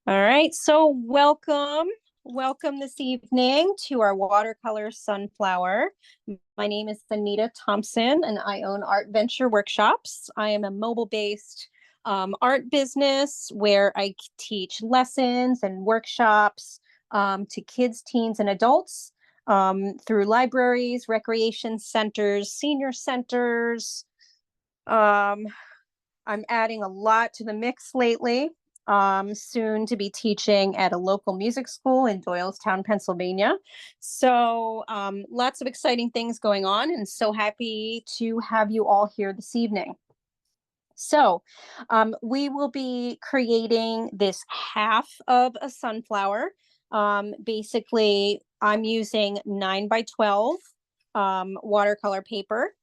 All right, so welcome this evening to our watercolor sunflower. My name is Anita Thompson, and I own Art Venture Workshops. I am a mobile-based art business where I teach lessons and workshops to kids, teens, and adults through libraries, recreation centers, senior centers. Um, I'm adding a lot to the mix lately. Soon to be teaching at a local music school in Doylestown, Pennsylvania. So lots of exciting things going on, and so happy to have you all here this evening. So we will be creating this half of a sunflower. Basically, I'm using 9x12 watercolor paper.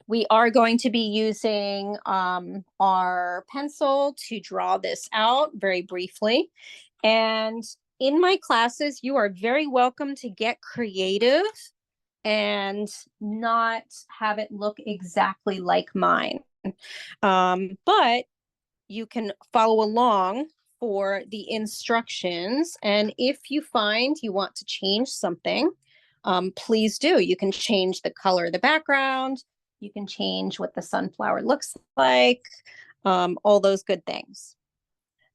We are going to be using our pencil to draw this out very briefly. And in my classes, you are very welcome to get creative and not have it look exactly like mine. But you can follow along for the instructions. And if you find you want to change something, please do. You can change the color of the background. You can change what the sunflower looks like, all those good things.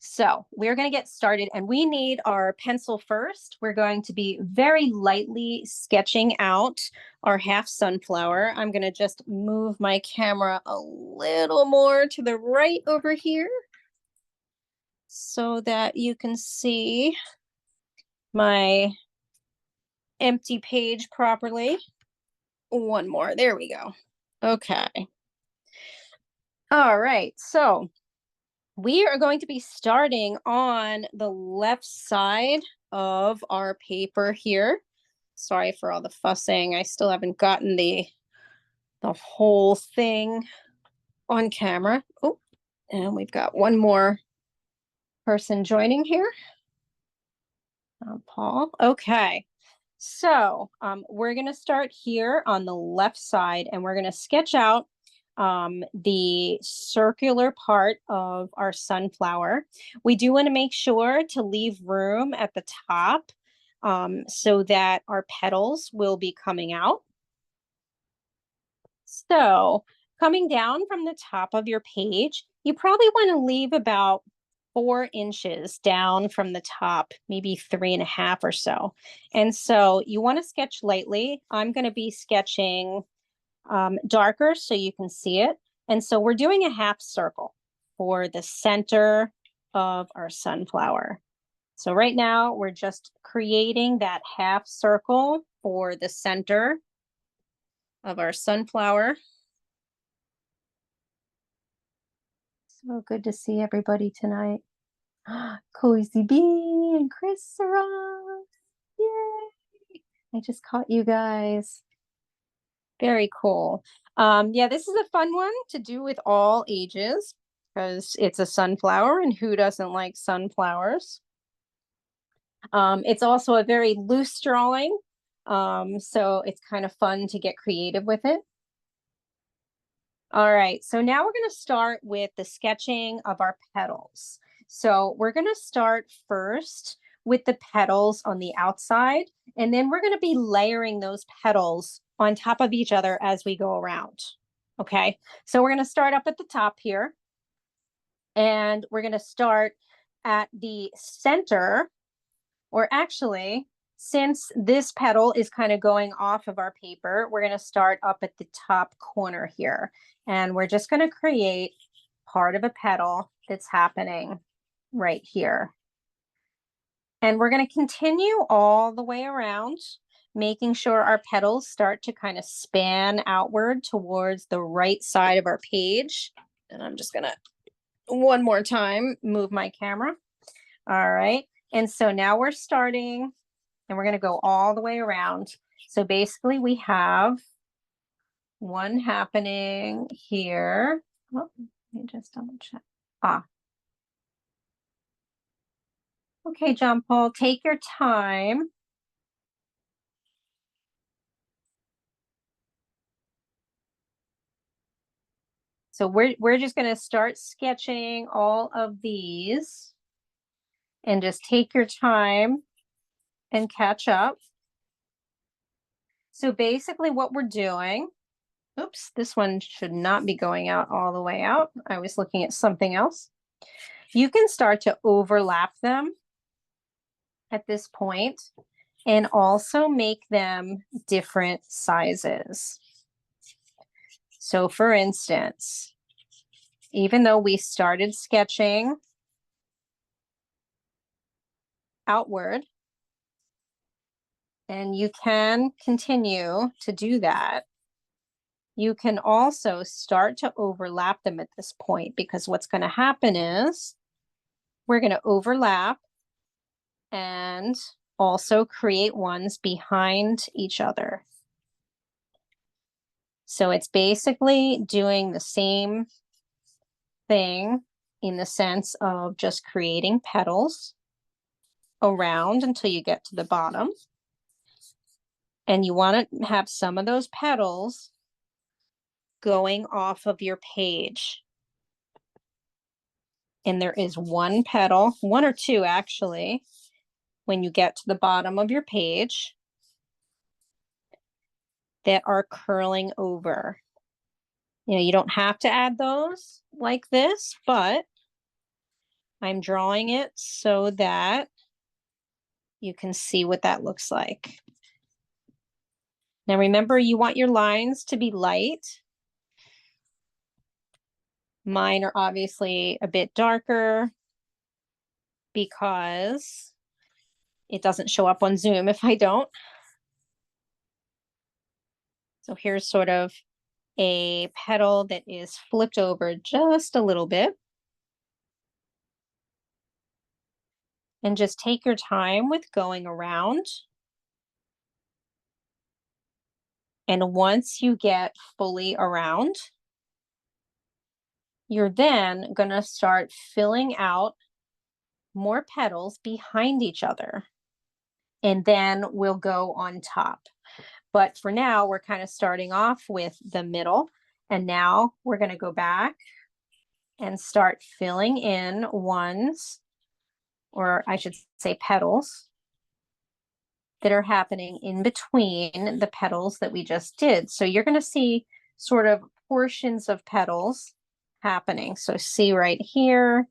So we're going to get started, and we need our pencil first. We're going to be very lightly sketching out our half sunflower. I'm going to just move my camera a little more to the right over here so that you can see my empty page properly. One more. There we go. Okay. All right. So we are going to be starting on the left side of our paper here. Sorry for all the fussing. I still haven't gotten the whole thing on camera. Oh, and we've got one more person joining here. Paul. Okay. So we're going to start here on the left side, and we're going to sketch out the circular part of our sunflower. We do want to make sure to leave room at the top so that our petals will be coming out. So coming down from the top of your page, you probably want to leave about 4 inches down from the top, maybe 3.5 or so. And so you want to sketch lightly. I'm going to be sketching darker so you can see it. And so we're doing a half circle for the center of our sunflower. So right now we're just creating that half circle for the center of our sunflower. So good to see everybody tonight. Cozy Bee and Chris are on. Yay! I just caught you guys. Very cool. Yeah, this is a fun one to do with all ages because it's a sunflower, and who doesn't like sunflowers? It's also a very loose drawing, so it's kind of fun to get creative with it. All right, so now we're going to start with the sketching of our petals. So we're going to start first with the petals on the outside, and then we're going to be layering those petals on top of each other as we go around. Okay, so we're going to start up at the top here, and we're going to start at the center, or actually, since this petal is kind of going off of our paper, we're going to start up at the top corner here. And we're just going to create part of a petal that's happening right here. And we're going to continue all the way around, making sure our petals start to kind of span outward towards the right side of our page. And I'm just going to, one more time, move my camera. All right. And so now we're starting, and we're going to go all the way around. So basically we have one happening here. Oh, let me just double check. Okay, John Paul, take your time. So we're just going to start sketching all of these. and just take your time and catch up. So basically what we're doing, oops, this one should not be going out all the way out. I was looking at something else. You can start to overlap them at this point and also make them different sizes. So for instance, even though we started sketching outward, and you can continue to do that, you can also start to overlap them at this point, because what's going to happen is we're going to overlap and also create ones behind each other. So it's basically doing the same thing in the sense of just creating petals around until you get to the bottom. And you want to have some of those petals going off of your page. And there is one petal, one or two actually, when you get to the bottom of your page that are curling over. You know, you don't have to add those like this, but I'm drawing it so that you can see what that looks like. Now remember, you want your lines to be light. Mine are obviously a bit darker because it doesn't show up on Zoom if I don't. So here's sort of a petal that is flipped over just a little bit. And just take your time with going around. And once you get fully around, you're then going to start filling out more petals behind each other. And then we'll go on top. But for now, we're kind of starting off with the middle. And now we're going to go back and start filling in ones, or I should say petals, that are happening in between the petals that we just did. So you're going to see sort of portions of petals happening. So see right here,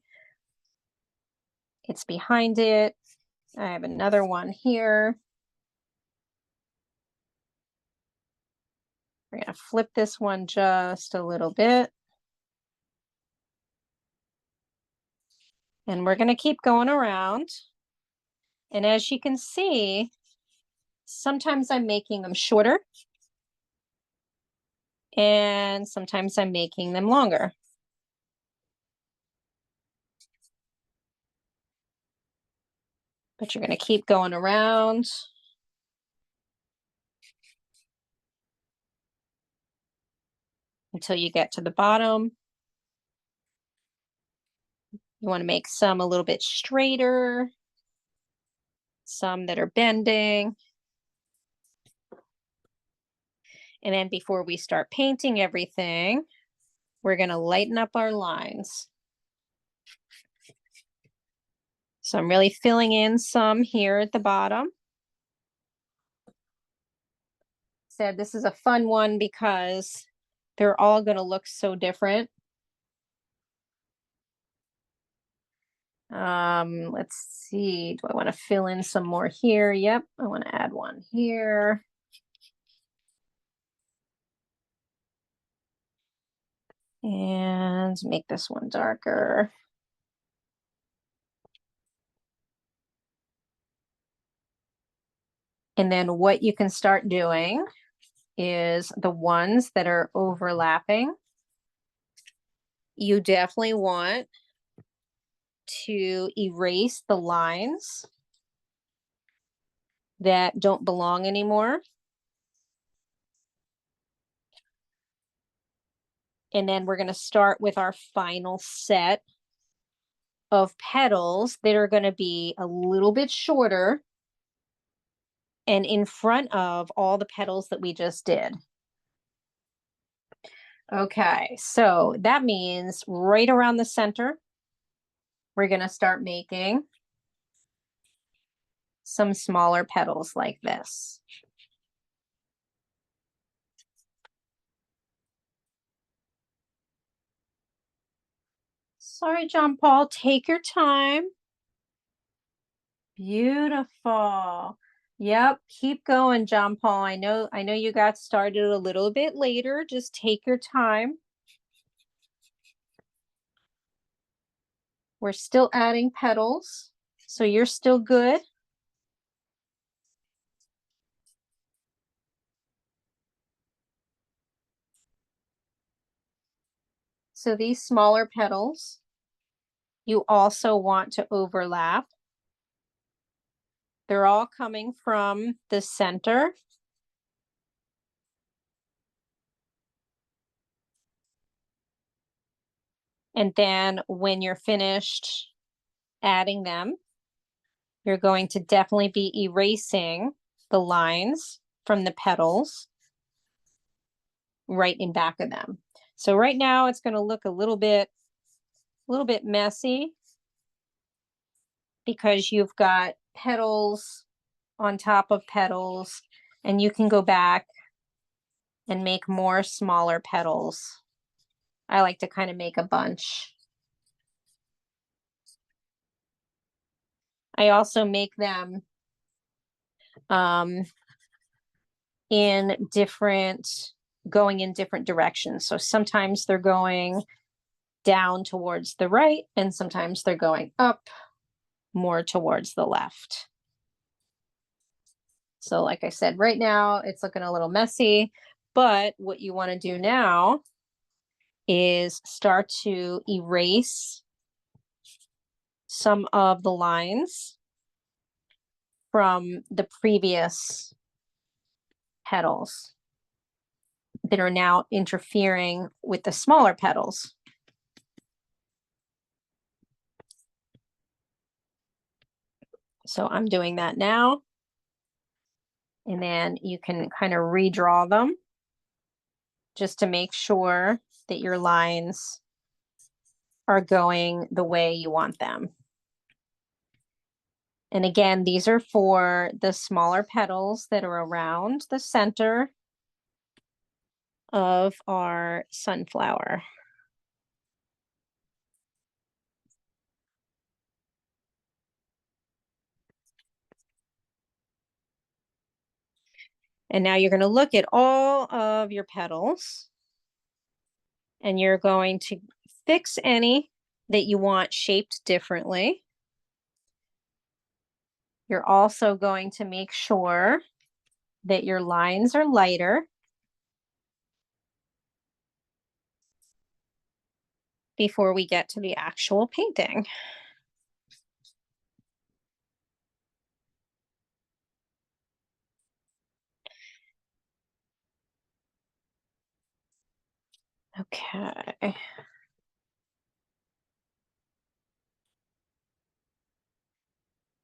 it's behind it. I have another one here. We're going to flip this one just a little bit. And we're going to keep going around. And as you can see, sometimes I'm making them shorter and sometimes I'm making them longer. But you're going to keep going around until you get to the bottom. You want to make some a little bit straighter, some that are bending. And then before we start painting everything, we're going to lighten up our lines. So I'm really filling in some here at the bottom. Said this is a fun one because they're all going to look so different. Let's see. Do I want to fill in some more here? Yep, I want to add one here. And make this one darker. And then what you can start doing is the ones that are overlapping. You definitely want to erase the lines that don't belong anymore. And then we're going to start with our final set of petals that are going to be a little bit shorter and in front of all the petals that we just did. Okay, so that means right around the center, we're going to start making some smaller petals like this. Sorry, John Paul, take your time. Beautiful. Yep, keep going, John Paul. I know you got started a little bit later. Just take your time. We're still adding petals, so you're still good. So these smaller petals, you also want to overlap. They're all coming from the center. And then when you're finished adding them, you're going to definitely be erasing the lines from the petals right in back of them. So right now it's going to look a little bit messy because you've got petals on top of petals, and you can go back and make more smaller petals. I like to kind of make a bunch. I also make them going in different directions. So sometimes they're going down towards the right, and sometimes they're going up more towards the left. So like I said, right now it's looking a little messy, but what you want to do now is start to erase some of the lines from the previous petals that are now interfering with the smaller petals. So I'm doing that now. And then you can kind of redraw them just to make sure that your lines are going the way you want them. And again, these are for the smaller petals that are around the center of our sunflower. And now you're going to look at all of your petals, and you're going to fix any that you want shaped differently. You're also going to make sure that your lines are lighter before we get to the actual painting. Okay.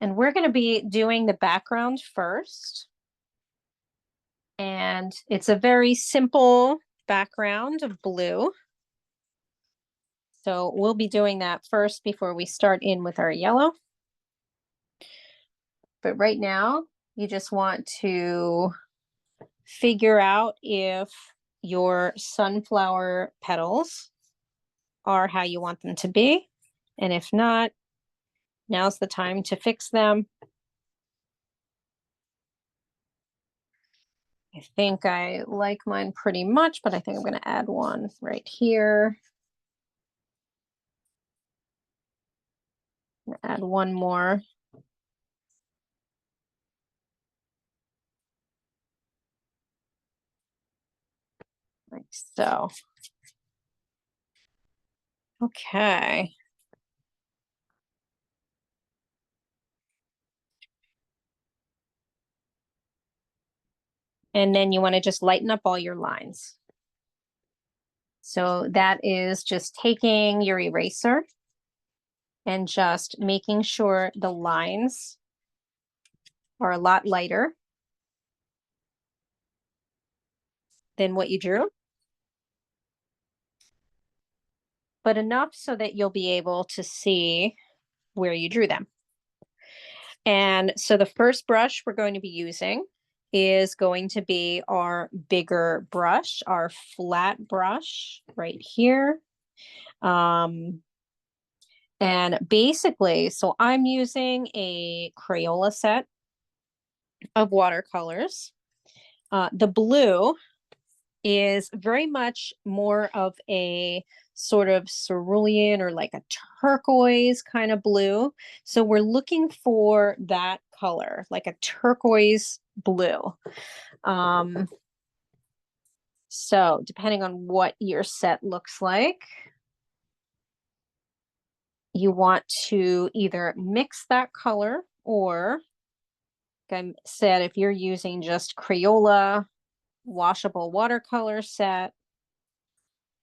And we're going to be doing the background first. And it's a very simple background of blue. So we'll be doing that first before we start in with our yellow. But right now, you just want to figure out if your sunflower petals are how you want them to be. And if not, now's the time to fix them. I think I like mine pretty much, but I think I'm going to add one right here. Add one more. Like so. Okay. And then you want to just lighten up all your lines. So that is just taking your eraser and just making sure the lines are a lot lighter than what you drew, but enough so that you'll be able to see where you drew them. And so the first brush we're going to be using is going to be our bigger brush, our flat brush right here. And basically, so I'm using a Crayola set of watercolors. The blue is very much more of a sort of cerulean or like a turquoise kind of blue. So we're looking for that color, like a turquoise blue. So depending on what your set looks like, you want to either mix that color or, like I said, if you're using just Crayola washable watercolor set,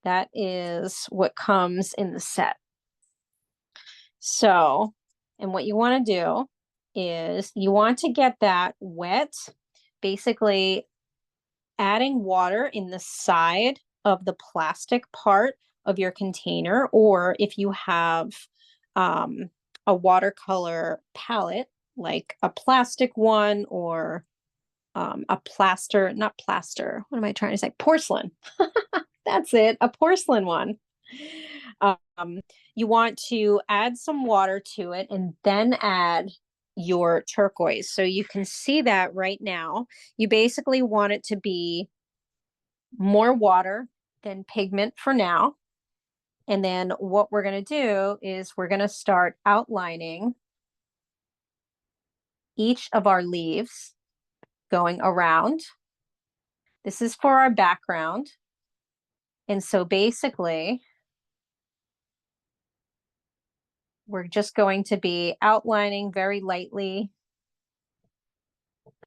that is what comes in the set. So, and what you want to do is you want to get that wet, basically adding water in the side of the plastic part of your container, or if you have a watercolor palette, like a plastic one or a plaster, not plaster, what am I trying to say? Porcelain. That's it, a porcelain one. You want to add some water to it and then add your turquoise. So you can see that right now. You basically want it to be more water than pigment for now. And then what we're going to do is we're going to start outlining each of our leaves going around. This is for our background. And so basically, we're just going to be outlining very lightly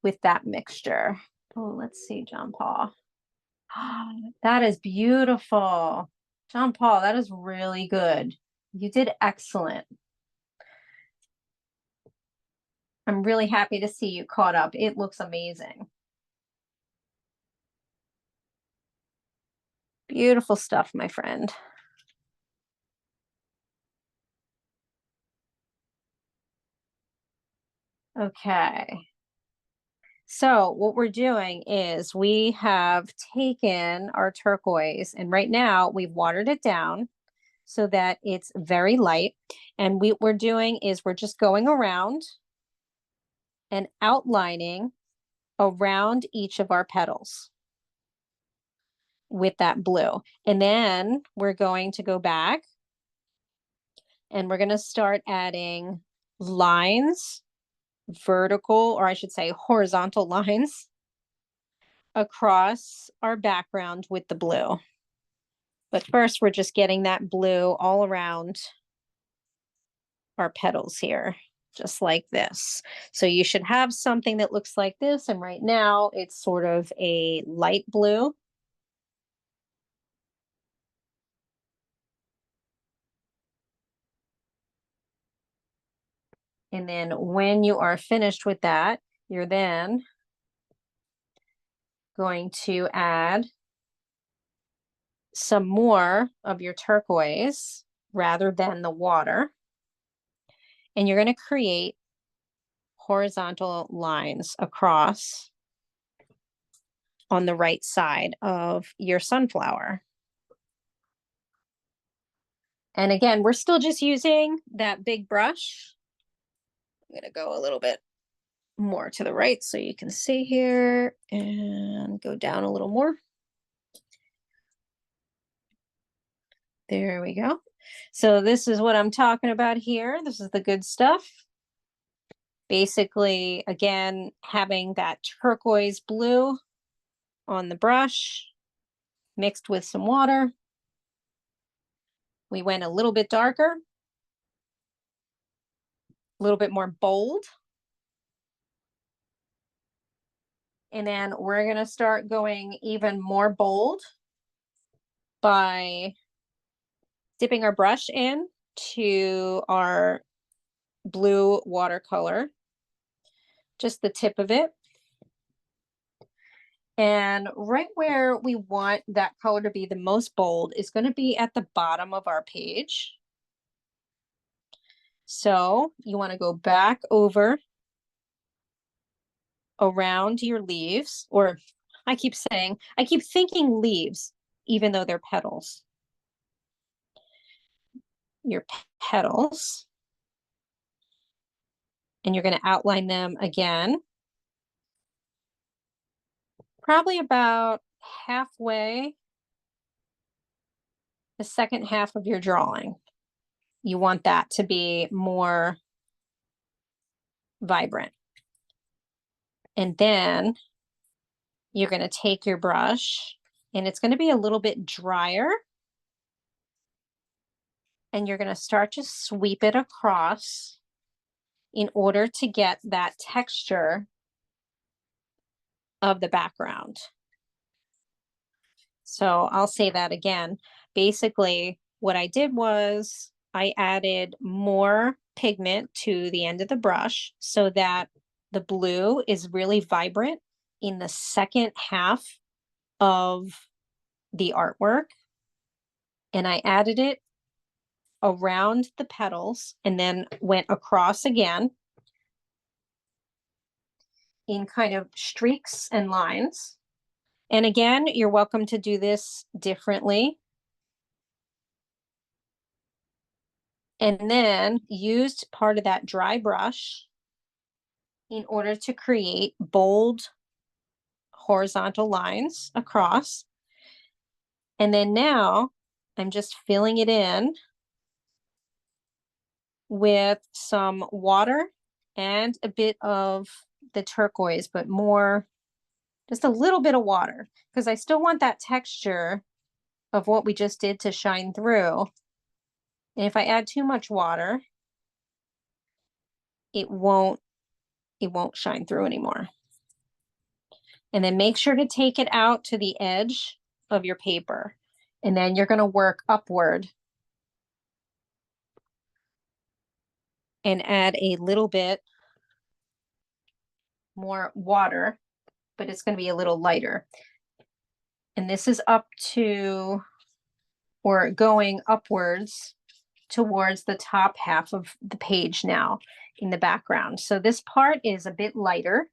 with that mixture. Oh, let's see, John Paul. That is beautiful. John Paul, that is really good. You did excellent. I'm really happy to see you caught up. It looks amazing. Beautiful stuff, my friend. Okay. So what we're doing is we have taken our turquoise and right now we've watered it down so that it's very light. And what we're doing is we're just going around and outlining around each of our petals with that blue. And then we're going to go back and we're going to start adding lines, vertical, or I should say horizontal lines across our background with the blue. But first, we're just getting that blue all around our petals here, just like this. So you should have something that looks like this. And right now it's sort of a light blue. And then when you are finished with that, you're then going to add some more of your turquoise rather than the water. And you're going to create horizontal lines across on the right side of your sunflower. And again, we're still just using that big brush. I'm going to go a little bit more to the right so you can see here and go down a little more. There we go. So this is what I'm talking about here. This is the good stuff. Basically, again, having that turquoise blue on the brush mixed with some water. We went a little bit darker, a little bit more bold. And then we're going to start going even more bold by dipping our brush in to our blue watercolor, just the tip of it. And right where we want that color to be the most bold is going to be at the bottom of our page. So you want to go back over around your leaves, or I keep thinking leaves, even though they're petals. Your petals. And you're going to outline them again. Probably about halfway, the second half of your drawing. You want that to be more vibrant. And then you're going to take your brush, and it's going to be a little bit drier. And you're going to start to sweep it across in order to get that texture of the background. So I'll say that again. Basically, what I did was I added more pigment to the end of the brush so that the blue is really vibrant in the second half of the artwork. And I added it around the petals and then went across again in kind of streaks and lines. And again, you're welcome to do this differently. And then used part of that dry brush in order to create bold horizontal lines across. And then now I'm just filling it in with some water and a bit of the turquoise, but more, just a little bit of water, because I still want that texture of what we just did to shine through. And if I add too much water, it won't shine through anymore. And then make sure to take it out to the edge of your paper. And then you're going to work upward and add a little bit more water, but it's going to be a little lighter. And this is up to, or going upwards towards the top half of the page now in the background. So this part is a bit lighter.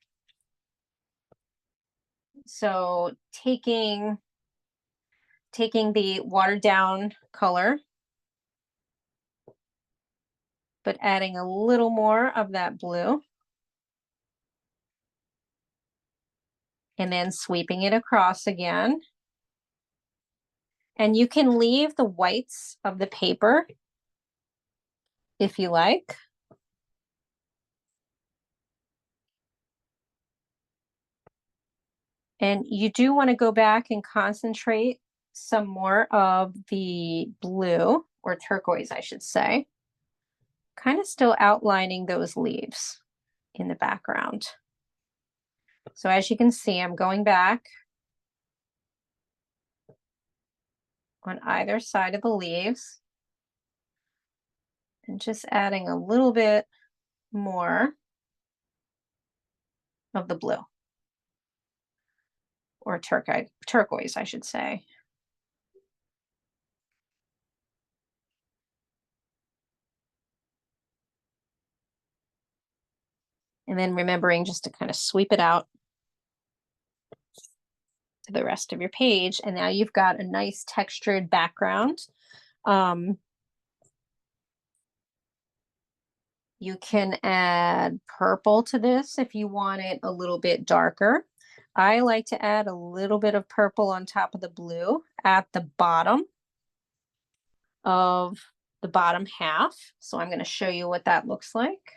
So taking the watered down color, but adding a little more of that blue. And then sweeping it across again. And you can leave the whites of the paper if you like. And you do want to go back and concentrate some more of the blue, or turquoise, I should say, kind of still outlining those leaves in the background. So as you can see, I'm going back on either side of the leaves and just adding a little bit more of the blue, or turquoise, I should say. And then remembering just to kind of sweep it out to the rest of your page. And now you've got a nice textured background. You can add purple to this if you want it a little bit darker. I like to add a little bit of purple on top of the blue at the bottom of the bottom half. So I'm going to show you what that looks like.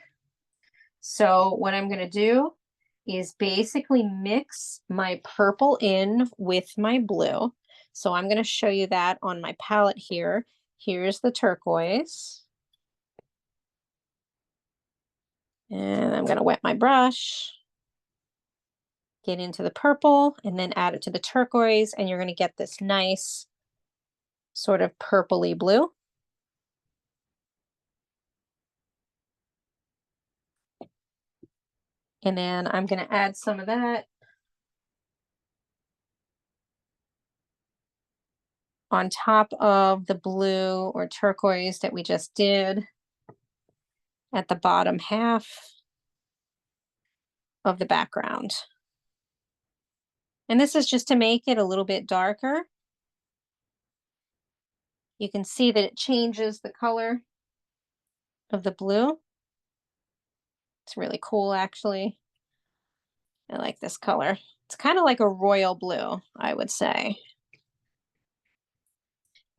So what I'm going to do is basically mix my purple in with my blue. So I'm going to show you that on my palette here. Here's the turquoise. And I'm going to wet my brush, get into the purple, and then add it to the turquoise, and you're going to get this nice sort of purpley blue. And then I'm going to add some of that on top of the blue or turquoise that we just did at the bottom half. of the background. And this is just to make it a little bit darker. You can see that it changes the color of the blue. It's really cool, actually. I like this color. It's kind of like a royal blue, I would say.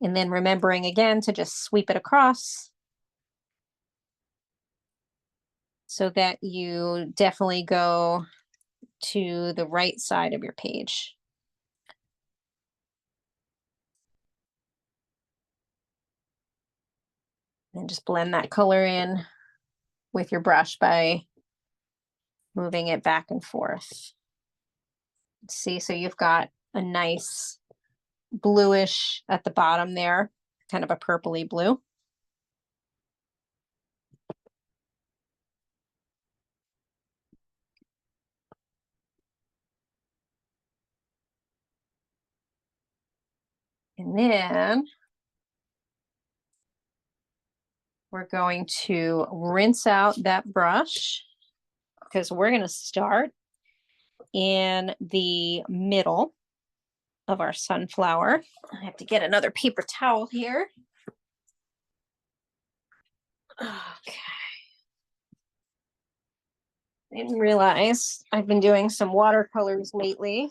And then remembering again to just sweep it across so that you definitely go to the right side of your page. And just blend that color in with your brush by moving it back and forth. See, so you've got a nice bluish at the bottom there, kind of a purpley blue. And then we're going to rinse out that brush because we're going to start in the middle of our sunflower. I have to get another paper towel here. Okay. I didn't realize I've been doing some watercolors lately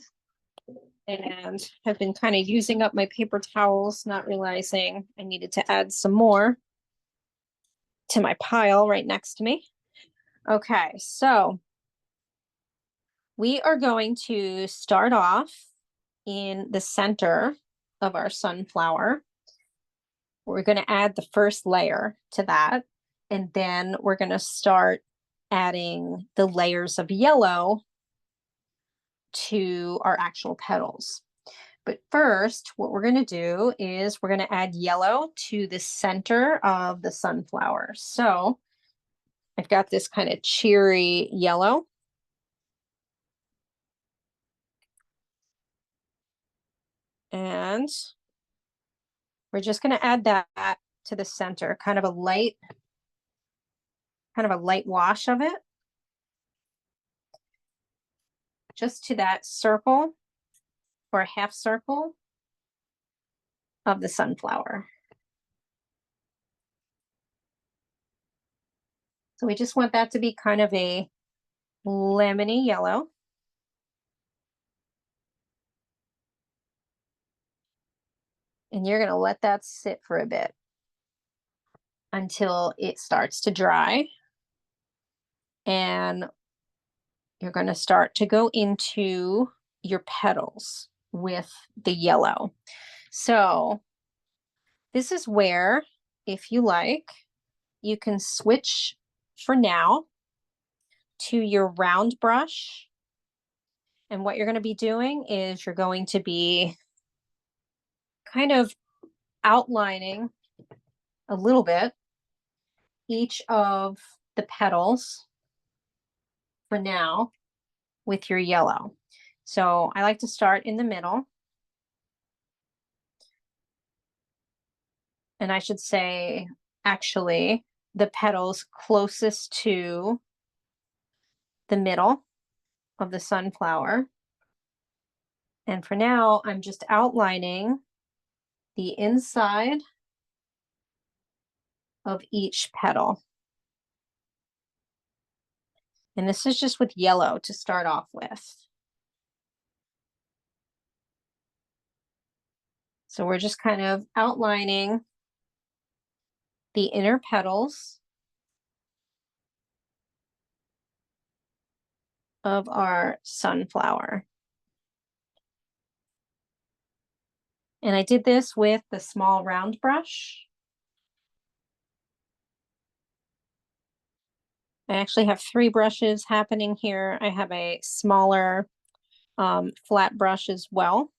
and have been kind of using up my paper towels, not realizing I needed to add some more to my pile right next to me. Okay, so we are going to start off in the center of our sunflower. We're going to add the first layer to that, and then we're going to start adding the layers of yellow to our actual petals. But first, what we're going to do is we're going to add yellow to the center of the sunflower. So I've got this kind of cheery yellow. And we're just going to add that to the center, kind of a light wash of it. Just to that circle or a half circle of the sunflower. So we just want that to be kind of a lemony yellow. And you're going to let that sit for a bit until it starts to dry. And you're going to start to go into your petals with the yellow. So this is where, if you like, you can switch for now to your round brush. And what you're going to be doing is you're going to be kind of outlining a little bit each of the petals for now with your yellow. So I like to start in the middle. And I should say, actually, the petals closest to the middle of the sunflower. And for now, I'm just outlining the inside of each petal. And this is just with yellow to start off with. So we're just kind of outlining the inner petals of our sunflower. And I did this with the small round brush. I actually have 3 brushes happening here. I have a smaller flat brush as well.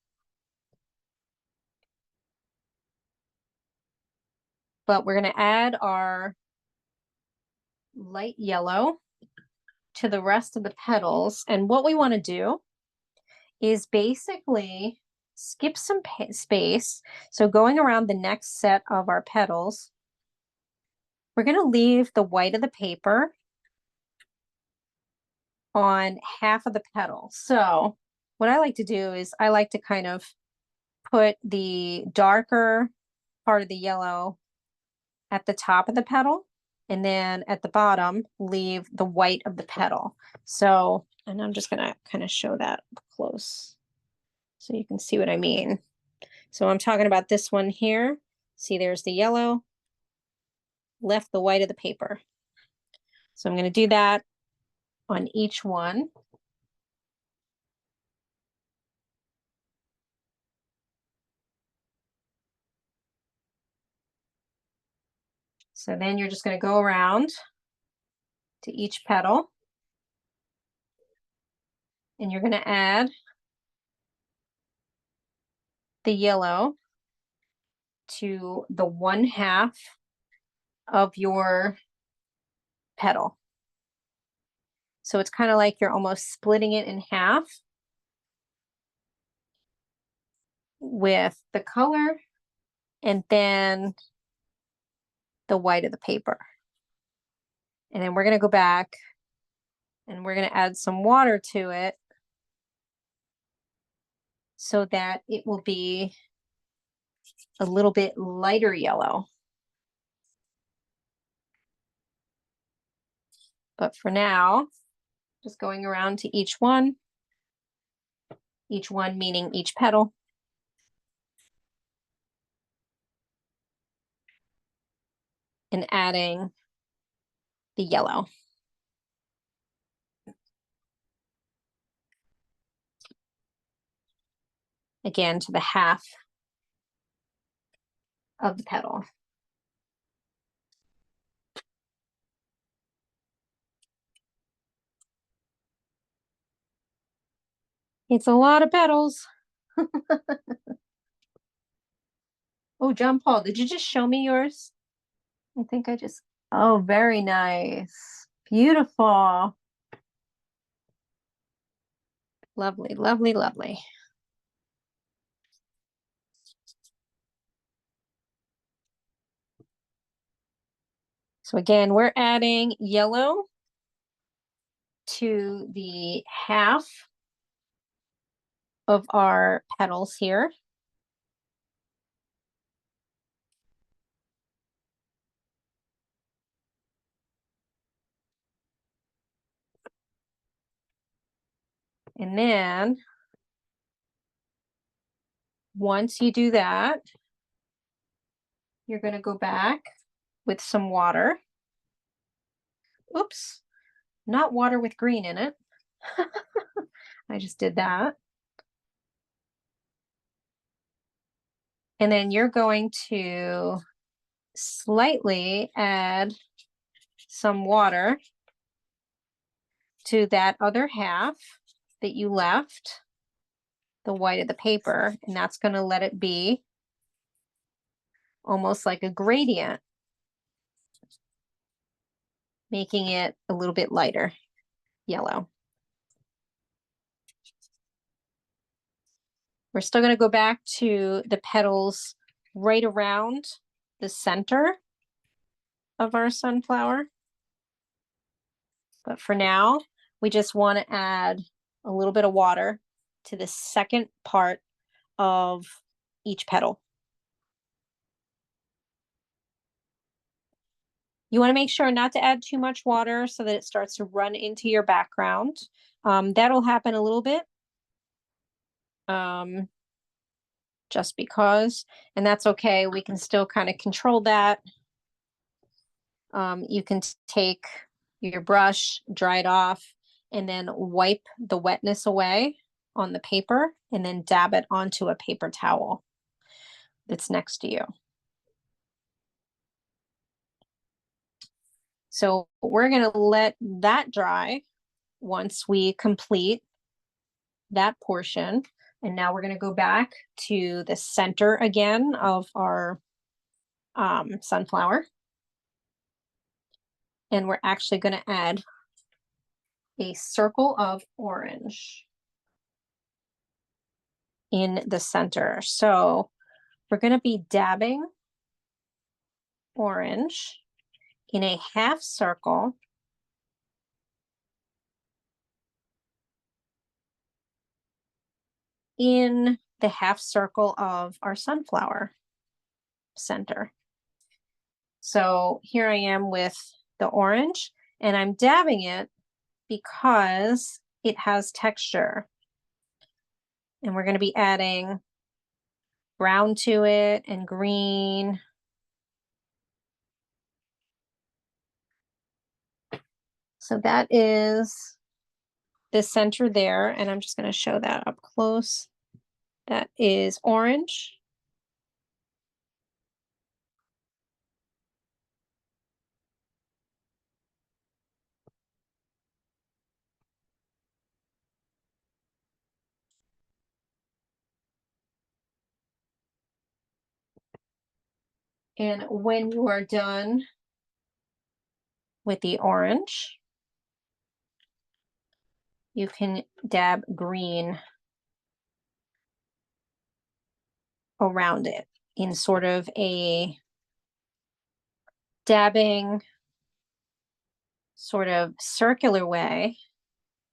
But we're going to add our light yellow to the rest of the petals. And what we want to do is basically skip some space. So going around the next set of our petals, we're going to leave the white of the paper on half of the petal. So what I like to do is I like to kind of put the darker part of the yellow at the top of the petal, and then at the bottom, leave the white of the petal. So, and I'm just gonna kind of show that up close so you can see what I mean. So I'm talking about this one here. See, there's the yellow, left the white of the paper. So I'm gonna do that on each one. So then you're just gonna go around to each petal, and you're gonna add the yellow to the 1/2 of your petal. So it's kind of like you're almost splitting it in half with the color and then the white of the paper. And then we're going to go back and we're going to add some water to it so that it will be a little bit lighter yellow. But for now, just going around to each one meaning each petal. And adding the yellow. Again, to the half of the petal. It's a lot of petals. Oh, John Paul, did you just show me yours? I think I just, oh, very nice. Beautiful. Lovely, lovely, lovely. So again, we're adding yellow to the half of our petals here. And then once you do that, you're going to go back with some water. Oops, not water with green in it. I just did that. And then you're going to slightly add some water to that other half that you left, the white of the paper, and that's going to let it be almost like a gradient, making it a little bit lighter yellow. We're still going to go back to the petals right around the center of our sunflower. But for now, we just want to add a little bit of water to the second part of each petal. You want to make sure not to add too much water so that it starts to run into your background. That'll happen a little bit. Just because, and that's okay. We can still kind of control that. You can take your brush, dry it off, and then wipe the wetness away on the paper and then dab it onto a paper towel that's next to you. So we're going to let that dry once we complete that portion. And now we're going to go back to the center again of our sunflower. And we're actually going to add a circle of orange in the center. So we're going to be dabbing orange in a half circle in the half circle of our sunflower center. So here I am with the orange, and I'm dabbing it because it has texture. And we're going to be adding brown to it and green. So that is the center there, and I'm just going to show that up close. That is orange. And when you are done with the orange, you can dab green around it in sort of a dabbing sort of circular way,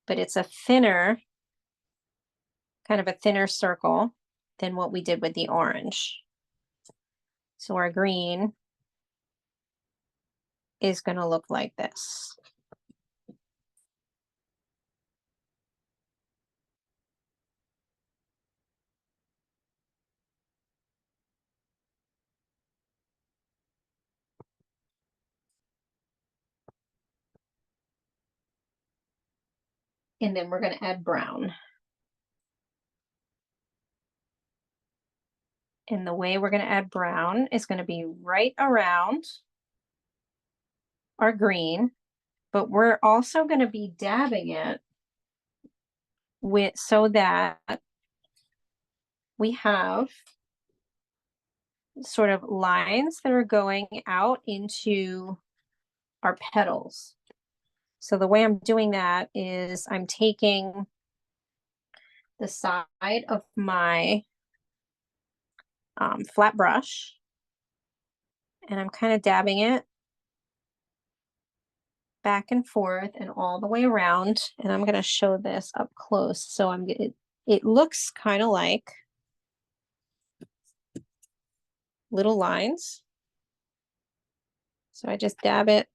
but it's a thinner, kind of a thinner circle than what we did with the orange. So our green is going to look like this. And then we're going to add brown. And the way we're going to add brown is going to be right around our green, but we're also going to be dabbing it with so that we have sort of lines that are going out into our petals. So the way I'm doing that is I'm taking the side of my flat brush and I'm kind of dabbing it back and forth and all the way around. And I'm going to show this up close. So it looks kind of like little lines. So I just dab it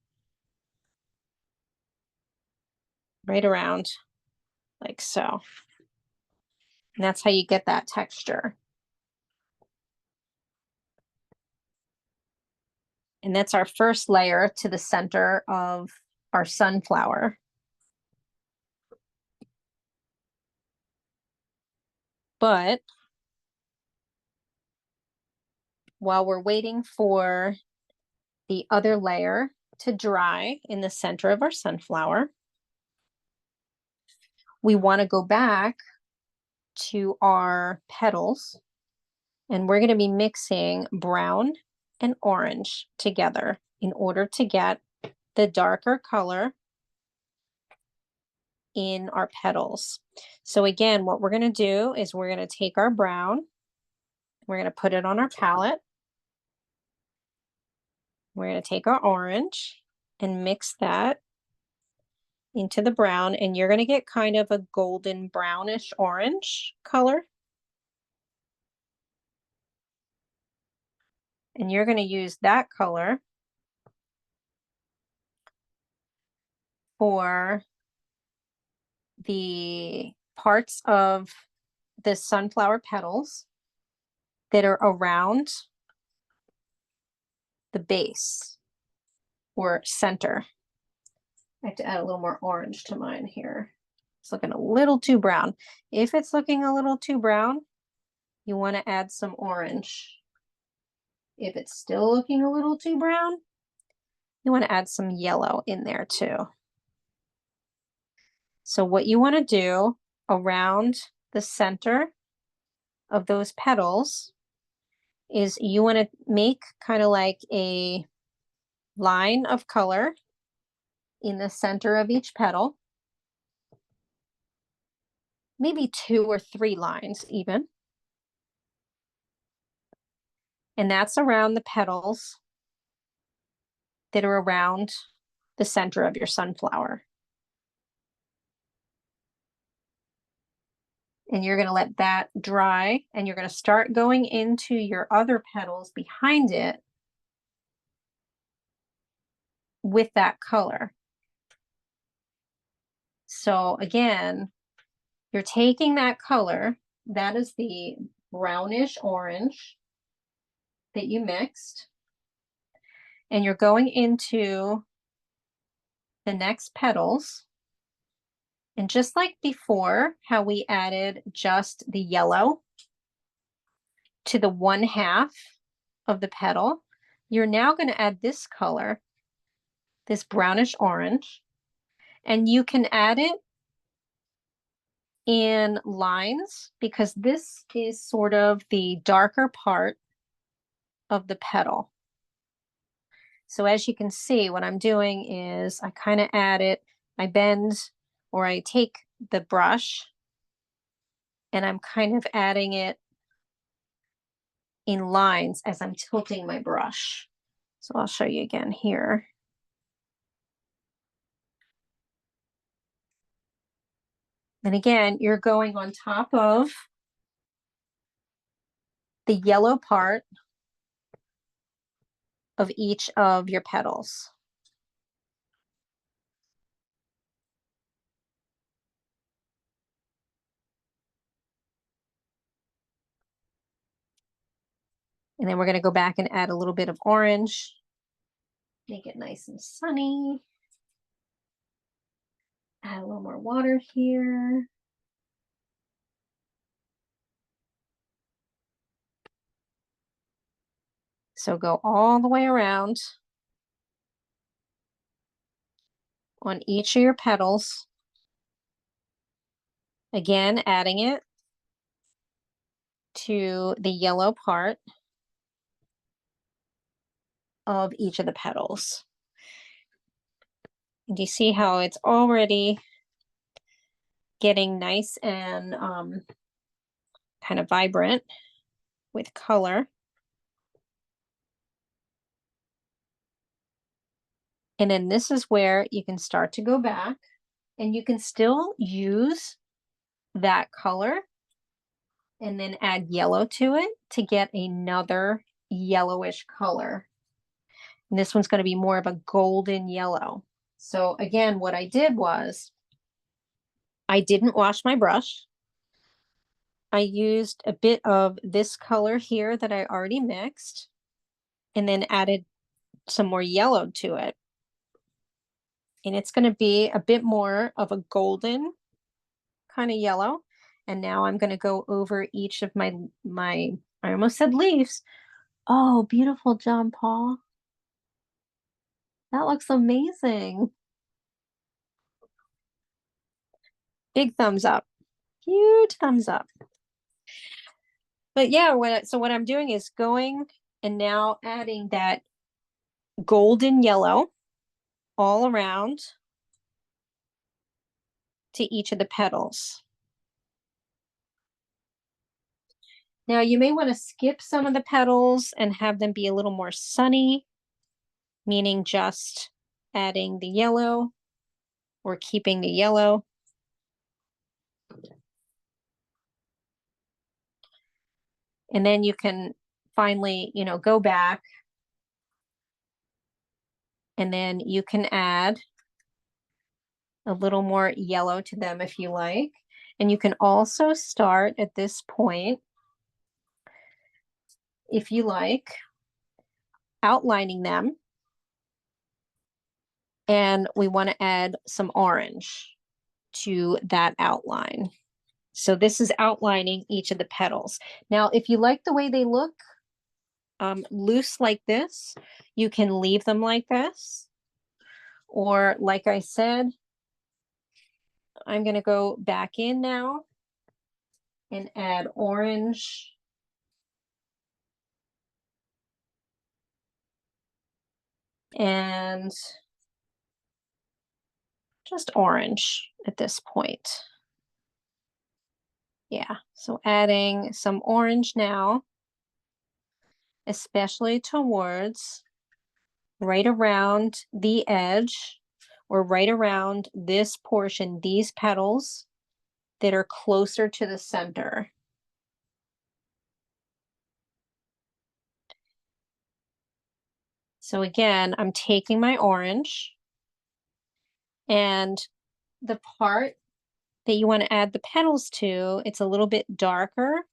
right around like so. And that's how you get that texture. And that's our first layer to the center of our sunflower. But while we're waiting for the other layer to dry in the center of our sunflower, we want to go back to our petals, and we're going to be mixing brown and orange together in order to get the darker color in our petals. So again, what we're going to do is we're going to take our brown, we're going to put it on our palette. We're going to take our orange and mix that into the brown, and you're going to get kind of a golden brownish orange color. And you're going to use that color for the parts of the sunflower petals that are around the base or center. I have to add a little more orange to mine here. It's looking a little too brown. If it's looking a little too brown, you want to add some orange. If it's still looking a little too brown, you want to add some yellow in there too. So what you want to do around the center of those petals is you want to make kind of like a line of color in the center of each petal, maybe 2 or 3 lines even. And that's around the petals that are around the center of your sunflower. And you're going to let that dry, and you're going to start going into your other petals behind it with that color. So again, you're taking that color, that is the brownish orange that you mixed, and you're going into the next petals. And just like before, how we added just the yellow to the 1/2 of the petal, you're now going to add this color, this brownish orange, and you can add it in lines because this is sort of the darker part of the petal. So as you can see, what I'm doing is I kind of add it, I bend, or I take the brush and I'm kind of adding it in lines as I'm tilting my brush. So I'll show you again here. And again, you're going on top of the yellow part of each of your petals. And then we're going to go back and add a little bit of orange. Make it nice and sunny. Add a little more water here. So go all the way around on each of your petals. Again, adding it to the yellow part of each of the petals. And you see how it's already getting nice and kind of vibrant with color. And then this is where you can start to go back and you can still use that color and then add yellow to it to get another yellowish color. And this one's going to be more of a golden yellow. So again, what I did was I didn't wash my brush. I used a bit of this color here that I already mixed and then added some more yellow to it. And it's going to be a bit more of a golden kind of yellow. And now I'm going to go over each of my, I almost said leaves. Oh, beautiful, John Paul. That looks amazing. Big thumbs up. Huge thumbs up. But yeah, so what I'm doing is going and now adding that golden yellow all around to each of the petals. Now you may want to skip some of the petals and have them be a little more sunny, meaning just adding the yellow or keeping the yellow. And then you can finally, go back and then you can add a little more yellow to them if you like. And you can also start at this point, if you like, outlining them. And we want to add some orange to that outline. So this is outlining each of the petals. Now, if you like the way they look loose like this, you can leave them like this. Or like I said, I'm going to go back in now and add orange. And just orange at this point. Yeah, so adding some orange now, especially towards right around the edge or right around this portion, these petals that are closer to the center. So again, I'm taking my orange, and the part that you want to add the petals to, it's a little bit darker.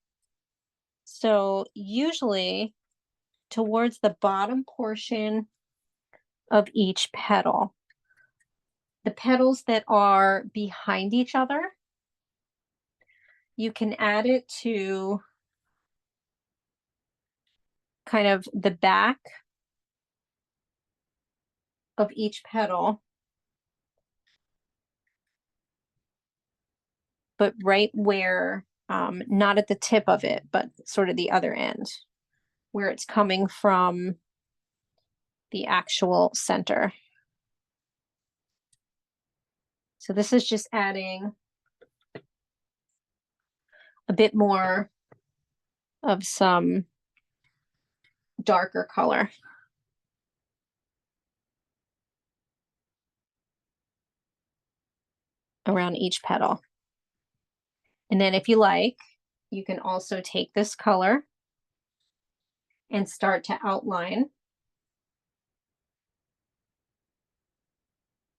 So usually towards the bottom portion of each petal, the petals that are behind each other, you can add it to kind of the back of each petal, but right where, not at the tip of it, but sort of the other end, where it's coming from the actual center. So this is just adding a bit more of some darker color around each petal. And then if you like, you can also take this color and start to outline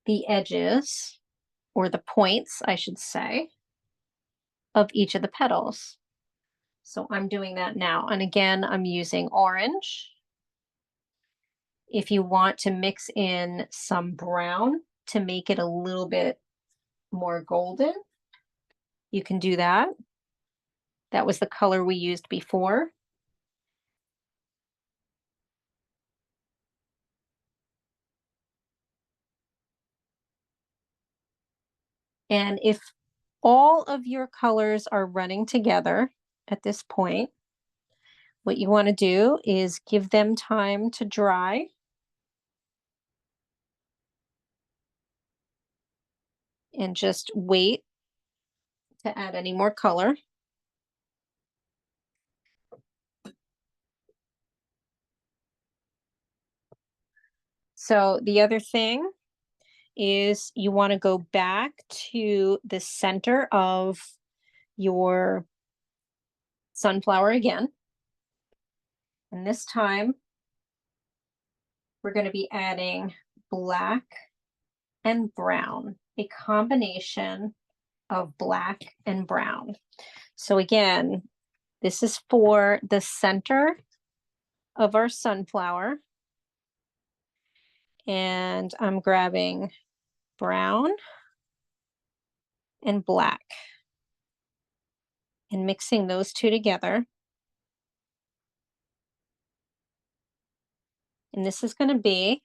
the edges, or the points, I should say, of each of the petals. So I'm doing that now. And again, I'm using orange. If you want to mix in some brown to make it a little bit more golden, you can do that. That was the color we used before. And if all of your colors are running together at this point, what you want to do is give them time to dry. And just wait to add any more color. So the other thing is you want to go back to the center of your sunflower again. And this time we're going to be adding black and brown, a combination of black and brown. So again, this is for the center of our sunflower. And I'm grabbing brown and black and mixing those two together. And this is going to be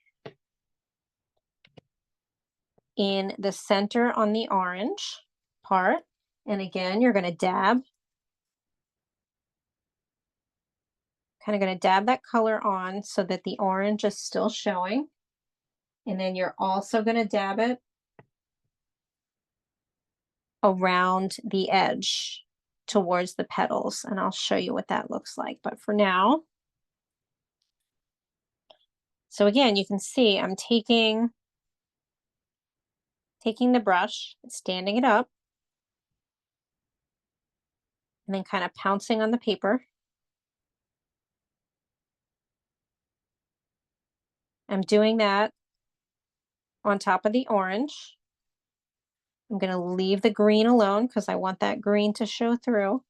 in the center on the orange part. And again, you're going to dab, kind of going to dab that color on so that the orange is still showing. And then you're also going to dab it around the edge towards the petals. And I'll show you what that looks like. But for now, so again, you can see I'm taking the brush, standing it up, and then kind of pouncing on the paper. I'm doing that on top of the orange. I'm going to leave the green alone because I want that green to show through.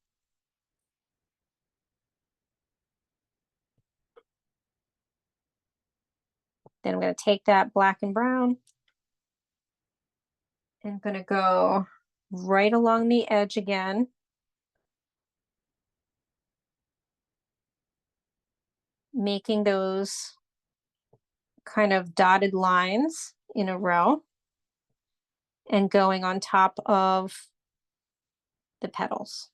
Then I'm going to take that black and brown and I'm going to go right along the edge again, making those kind of dotted lines in a row and going on top of the petals.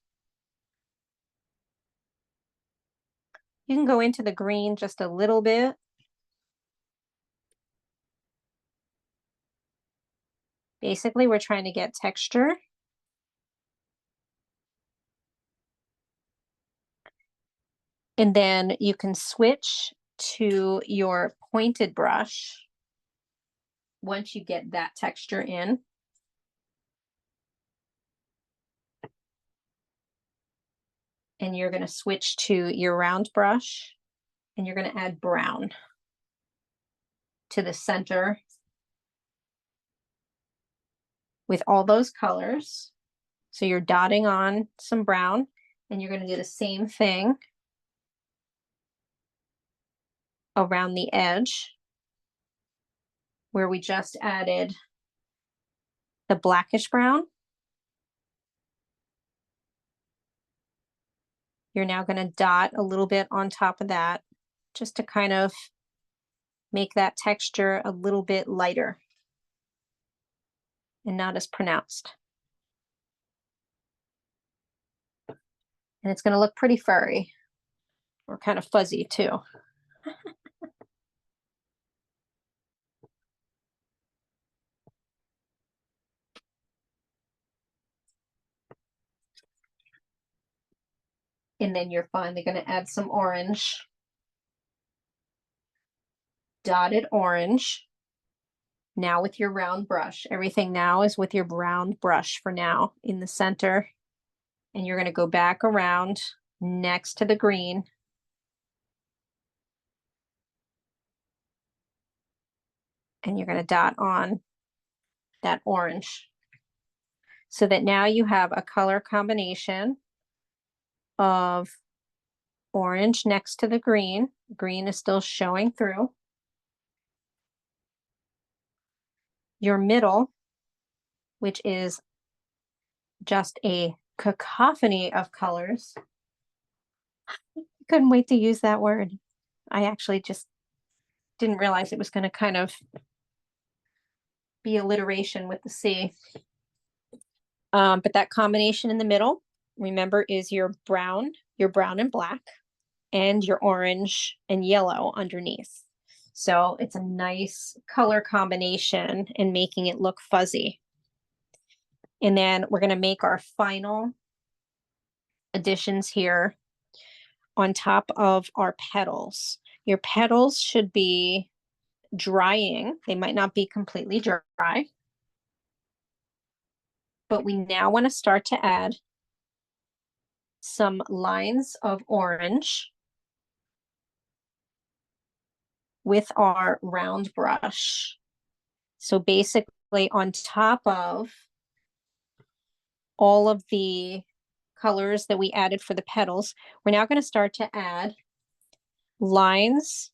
You can go into the green just a little bit. Basically, we're trying to get texture. And then you can switch to your pointed brush once you get that texture in. and you're going to switch to your round brush, and you're going to add brown to the center with all those colors. So you're dotting on some brown, and you're going to do the same thing around the edge where we just added the blackish brown. You're now going to dot a little bit on top of that just to kind of make that texture a little bit lighter and not as pronounced. And it's going to look pretty furry or kind of fuzzy too. And then you're finally going to add some orange, dotted orange. Now with your round brush, everything now is with your round brush for now in the center. And you're going to go back around next to the green. And you're going to dot on that orange so that now you have a color combination of orange next to the green. Green is still showing through. Your middle, which is just a cacophony of colors. I couldn't wait to use that word. I actually just didn't realize it was going to kind of be alliteration with the C. But that combination in the middle, remember, is your brown and black, and your orange and yellow underneath. So it's a nice color combination and making it look fuzzy. And then we're going to make our final additions here on top of our petals. Your petals should be drying. They might not be completely dry, but we now want to start to add some lines of orange with our round brush. So basically on top of all of the colors that we added for the petals, we're now going to start to add lines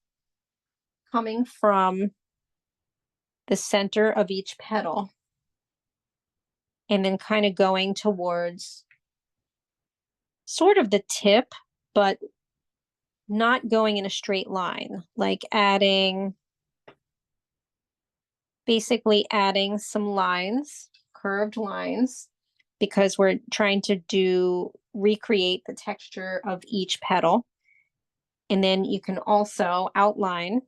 coming from the center of each petal and then kind of going towards sort of the tip, but not going in a straight line, like basically adding some lines, curved lines, because we're trying to recreate the texture of each petal. And then you can also outline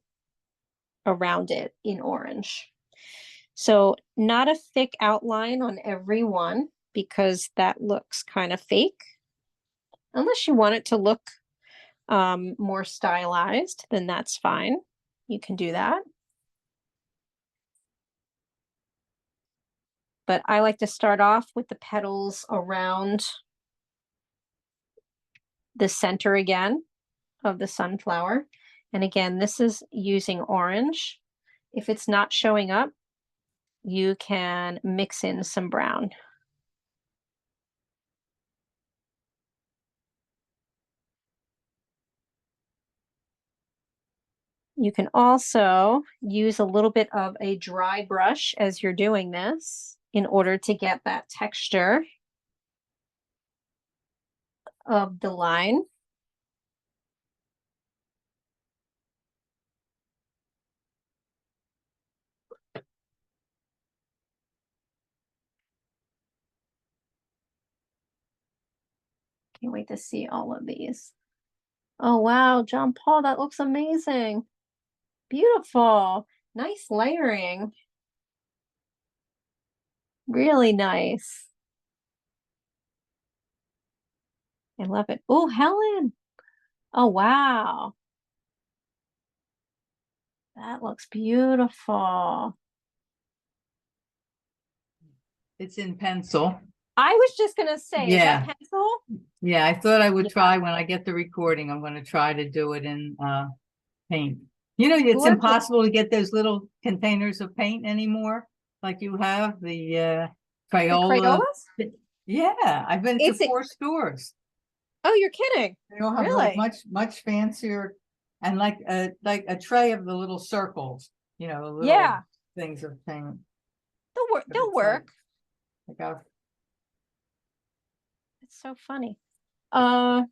around it in orange. So not a thick outline on every one because that looks kind of fake. Unless you want it to look more stylized, then that's fine. You can do that. But I like to start off with the petals around the center again of the sunflower. And again, this is using orange. If it's not showing up, you can mix in some brown. You can also use a little bit of a dry brush as you're doing this in order to get that texture of the line. Can't wait to see all of these. Oh, wow, John Paul, that looks amazing. Beautiful. Nice layering. Really nice. I love it. Oh, Helen. Oh, wow. That looks beautiful. It's in pencil. I was just gonna say, is that Yeah. pencil? Yeah, I thought I would Yeah, try when I get the recording. I'm going to try to do it in paint. You know, it's gorgeous. impossible to get those little containers of paint anymore, like you have the The Crayola. Crayolas? Yeah, I've been to It's it. 4 stores. Oh, you're kidding. They all have like Really? much fancier and like a tray of the little circles, you know, the little Yeah, things of paint. they'll work. But They'll it's like work. like a It's so funny. Uh,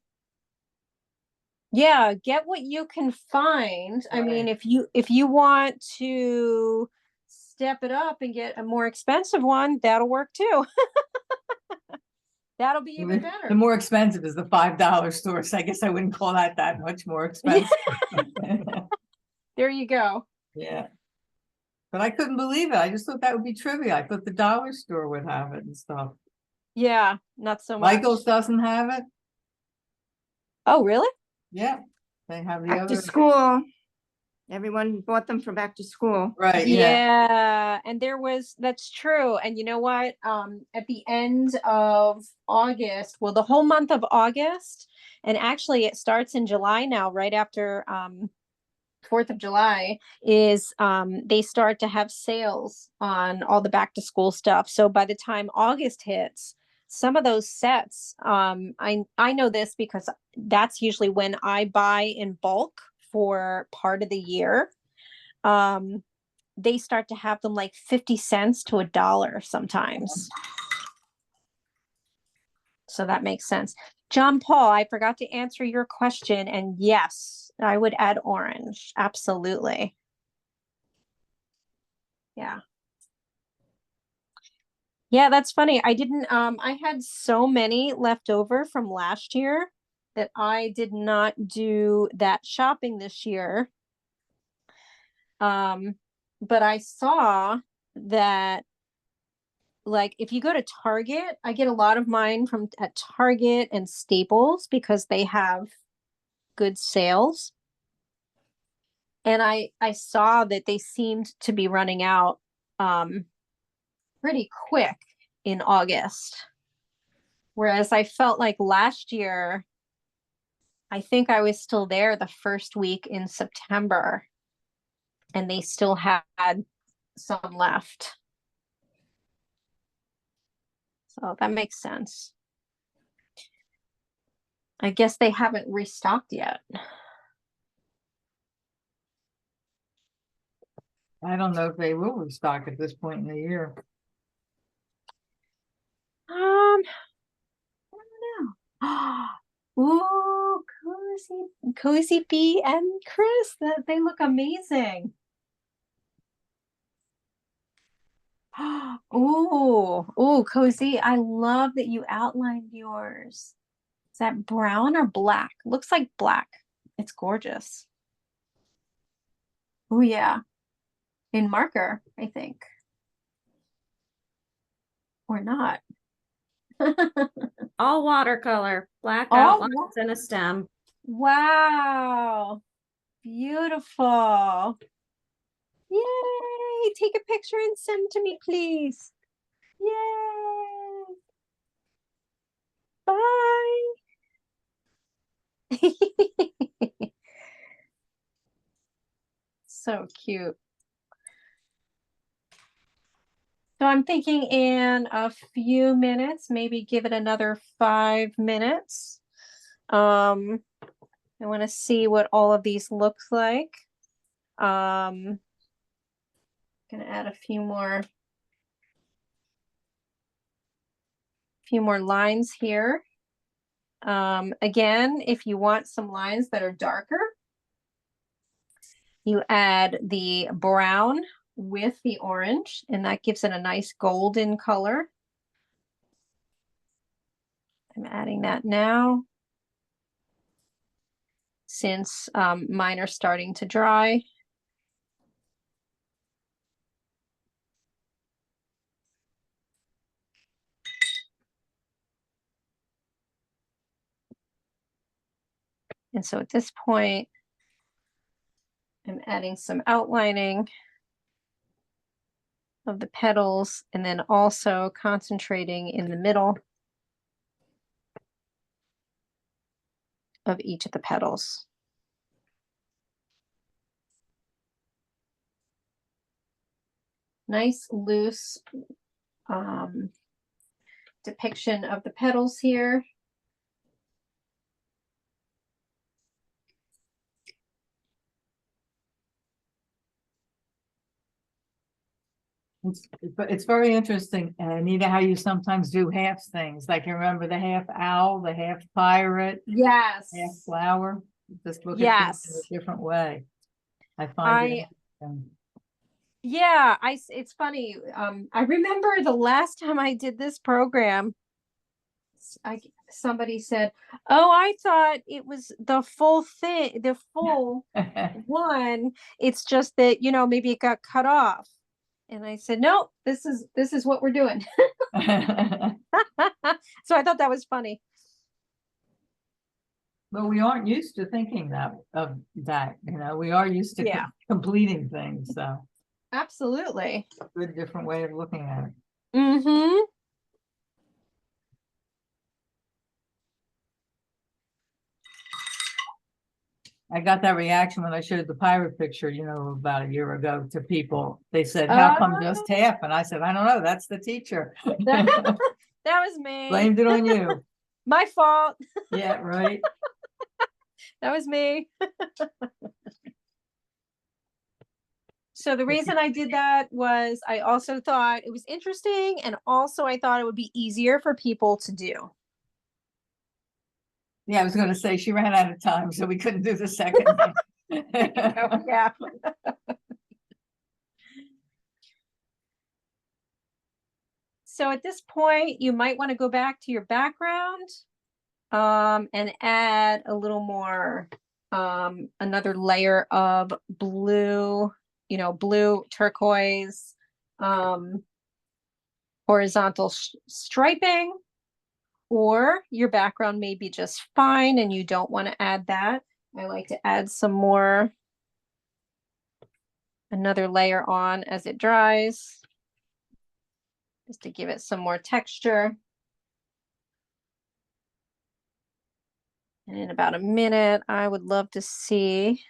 yeah, get what you can find. I mean, right. if you want to step it up and get a more expensive one, that'll work too. That'll be even The better. more expensive is the $5 store. So I guess I wouldn't call that much more Yeah, expensive. there you go. Yeah. But I couldn't believe it. I just thought that would be trivia. I thought the dollar store would have it and stuff. Yeah, not so Michael's much. doesn't have it. Oh, really? Yeah. They have the Back to other. school. Everyone bought them for back to school. Right. Yeah. Yeah, and that's true. And you know what? At the end of August, well, the whole month of August, and actually it starts in July now, right after 4th of July, is they start to have sales on all the back to school stuff. So by the time August hits, some of those sets, I know this because that's usually when I buy in bulk for part of the year. Um, they start to have them like 50 cents to $1 sometimes. So that makes sense. John Paul, I forgot to answer your question. And yes, I would add orange. Absolutely. Yeah. Yeah, that's funny. I didn't I had so many left over from last year that I did not do that shopping this year. Um, but I saw that, like, if you go to Target, I get a lot of mine from at Target and Staples because they have good sales. And I saw that they seemed to be running out um pretty quick in August. Whereas I felt like last year, I think I was still there the first week in September and they still had some left. So that makes sense. I guess they haven't restocked yet. I don't know if they will restock at this point in the year. I don't know. Ooh, Cozy Bee and Chris, that they look amazing. Ooh, Cozy, I love that you outlined yours. Is that brown or black? Looks like black. It's gorgeous. Oh yeah, in marker, I think, or not. All watercolor, black Oh, outlines and a stem. wow. Beautiful. Yay. Take a picture and send to me, please. Yay. Bye. So cute. So I'm thinking in a few minutes, maybe give it another 5 minutes. I want to see what all of these looks like. Gonna add a few more lines here. Again, if you want some lines that are darker, you add the brown with the orange, and that gives it a nice golden color. I'm adding that now since mine are starting to dry. And so at this point, I'm adding some outlining. of the petals, and then also concentrating in the middle of each of the petals. Nice loose depiction of the petals here. It's very interesting, Anita, how you sometimes do half things. Like you remember the half owl, the half pirate, Yes. half flower. Just look at things in Yes. a different way. I find it interesting. Yeah, it's funny. I remember the last time I did this program, somebody said, "Oh, I thought it was the full thing, the full one. It's just that, you know, maybe it got cut off." And I said, "No, this is what we're doing." So I thought that was funny. But we aren't used to thinking of that, we are used to Yeah. completing things, so Absolutely. good different way of looking at it. Mm-hmm. I got that reaction when I showed the pirate picture, about a year ago to people. They said, "How come just half?" And I said, "I don't know. That's the teacher." That was me. Blamed it on you. My fault. Yeah, right. That was me. So the reason I did that was I also thought it was interesting, and also I thought it would be easier for people to do. Yeah, I was going to say she ran out of time, so we couldn't do the second thing. Yeah. So at this point, you might want to go back to your background and add a little more, another layer of blue, blue turquoise, horizontal striping, or your background may be just fine and you don't want to add that. I like to add some more, another layer on as it dries, just to give it some more texture. And in about a minute, I would love to see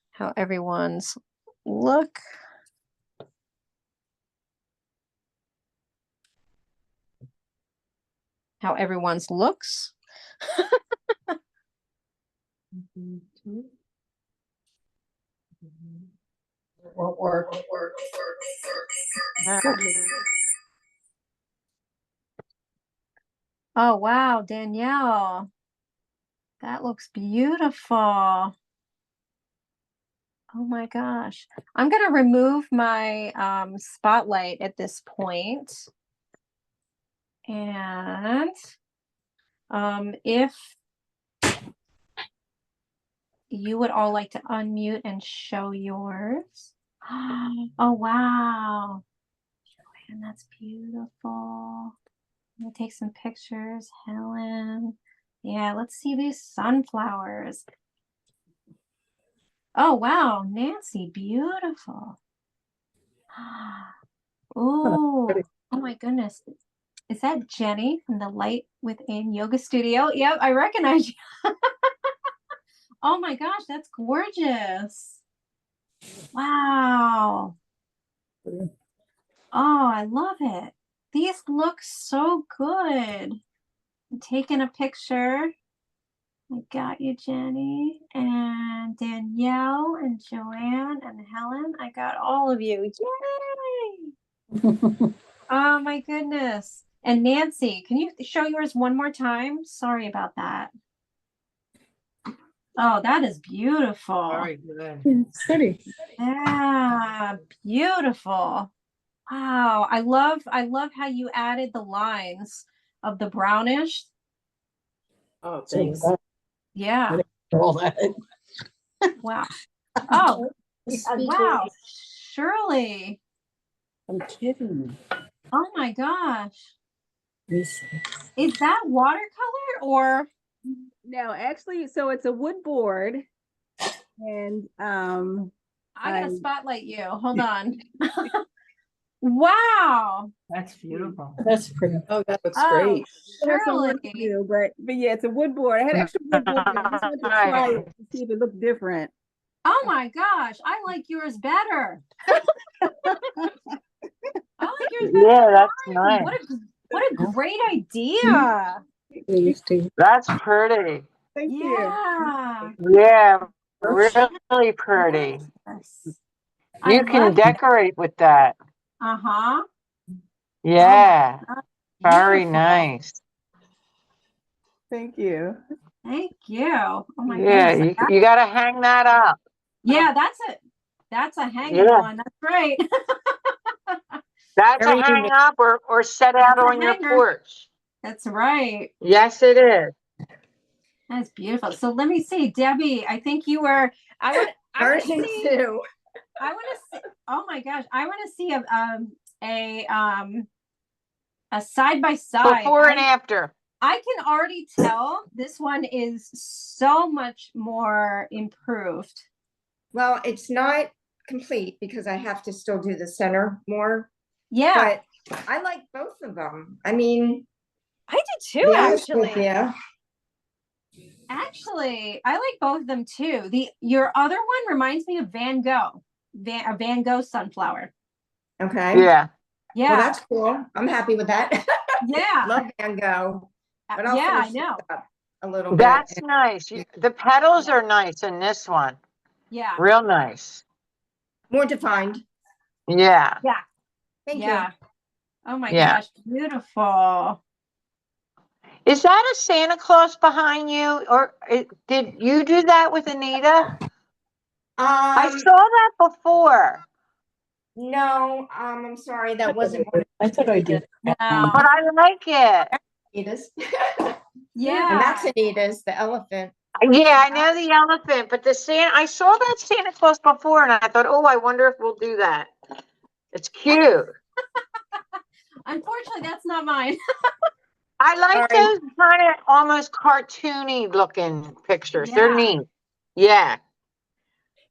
how everyone's look. How everyone's looks. Oh, wow, Danielle. That looks beautiful. Oh my gosh. I'm going to remove my spotlight at this point. And if you would all like to unmute and show yours. Oh, wow. And that's beautiful. I'm gonna take some pictures, Helen. Yeah, let's see these sunflowers. Oh, wow, Nancy, beautiful. Oh, oh my goodness. Is that Jenny from the Light Within Yoga Studio? Yep, I recognize you. Oh my gosh, that's gorgeous. Wow. Oh, I love it. These look so good. I'm taking a picture. I got you, Jenny, and Danielle, and Joanne, and Helen. I got all of you. Yay! Oh my goodness. And Nancy, can you show yours one more time? Sorry about that. Oh, that is beautiful. Very good. It's pretty. Yeah, beautiful. Wow, I love how you added the lines of the brownish. Oh, thanks. Yeah. All that. Wow. Oh, Yeah, wow. Shirley. I'm kidding. Oh my gosh. This Is that watercolor or? No, actually, so it's a wood board, and I gotta spotlight you. Hold on. Wow. That's beautiful. That's pretty. Oh, that looks Oh, great. There's some work to Shirley. do, but yeah, it's a wood board. I had extra wood board. I just wanted to try it to see if it looked different. Oh my gosh, I like yours better. I like yours better. Yeah, than that's mine. nice. What a great idea. These two. That's pretty. Thank you. Yeah. Yeah, really pretty. Yes. I You can love it. decorate with that. Uh-huh. Yeah, God, very beautiful. nice. Thank you. Thank you. Oh my Yeah, goodness. you gotta hang that up. Yeah, that's a hanging Yeah. one. That's right. That's a Very hang unique. up or set out That's a on your hanger. porch. That's right. Yes, it is. That's beautiful. So let me see, Debbie, I think you were, I want to Version see, 2. I want to see, oh my gosh, I want to see a side by side. Before and after. I can already tell this one is so much more improved. Well, it's not complete because I have to still do the center more, Yeah, but I like both of them. I mean, I did to too, be honest with actually. you. Actually, I like both of them too. Your other one reminds me of Van Gogh, a Van Gogh sunflower. Okay. Yeah. Yeah, Well, that's cool. I'm happy with that. yeah, Love Van Gogh. But I'll yeah, I finish this know. up a little bit. That's nice. The petals are nice in this one. Yeah, Real nice. More defined. Yeah. Thank yeah. Oh my Yeah. gosh, beautiful. Is that a Santa Claus behind you? Or did you do that with Anita? you. I saw that before, No, I'm sorry, that wasn't one I thought I did. No, but I like it. of Anita's. yeah. And that's Anita's, the elephant. Yeah, I know the elephant, but I saw that Santa Claus before and I thought, oh, I wonder if we'll do that. It's cute. Unfortunately, that's not mine. I like Sorry. those kind of almost cartoony looking pictures. They're Yeah. neat. Yeah.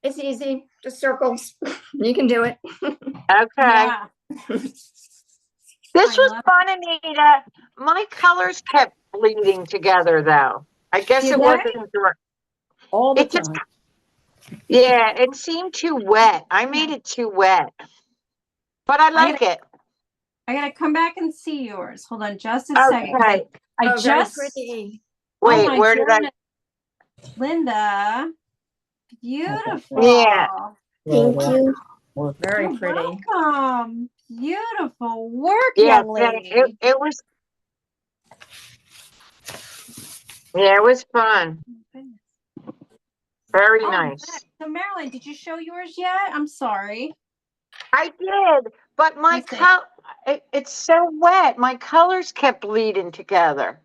It's easy, just circles. You can do it. Okay. Yeah, This I was love fun, Anita. My colors kept bleeding together, though. I guess Did it they? wasn't direct. All the It just, time. yeah, it seemed too wet. I made it too wet, but I like it. I gotta come back and see yours. Hold on just a second. 'Cause Okay. I Oh, very just, pretty. oh Wait, my where did I? goodness, Linda, beautiful. Yeah. Thank you. Well, Very You're pretty. welcome. Beautiful work, Yeah, young lady. it was. Yeah, it was fun. Very Oh, nice. so Marilyn, did you show yours yet? I'm sorry. I did, but my Let's see. it's so wet. My colors kept bleeding together.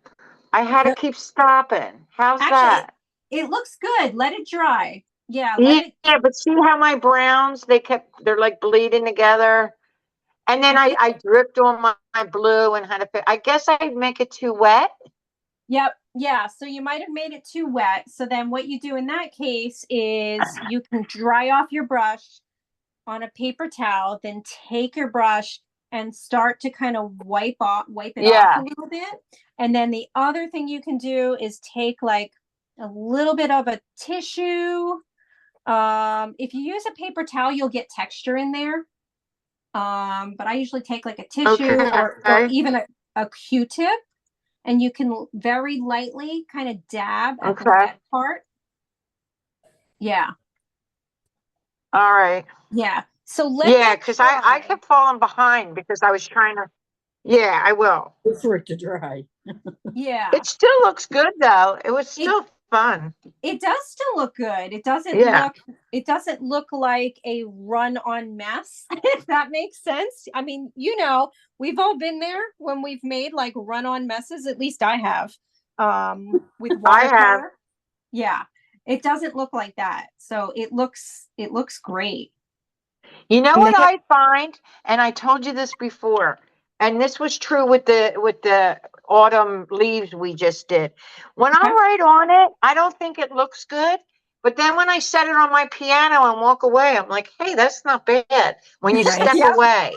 I had to keep stopping. How's Actually, that? it looks good. Let it dry. Yeah, Yeah, but see how my browns, they're like bleeding together. And then I dripped on my blue and had to, I guess I'd make it too wet. Yep. Yeah. So you might have made it too wet. So then what you do in that case is you can dry off your brush on a paper towel, then take your brush and start to kind of wipe it off a little bit. And then the other thing you can do is take like a little bit of a tissue. If you use a paper towel, you'll get texture in there. But I usually take like a tissue or even a Q-tip, and you can very lightly kind of dab at the wet part. Yeah. All right. Yeah. So because I kept falling behind because I was trying to. Yeah, I will. wait for it to dry. Yeah. It still looks good though. It was still fun. It does still look good. It doesn't look like a run-on mess, if that makes sense. I mean, we've all been there when we've made like run-on messes. At least I have. With watercolor. I have. Yeah. It doesn't look like that. So it looks great. You know what I find, and I told you this before, and this was true with the autumn leaves we just did. When I write on it, I don't think it looks good. But then when I set it on my piano and walk away, I'm like, hey, that's not bad. When you step away.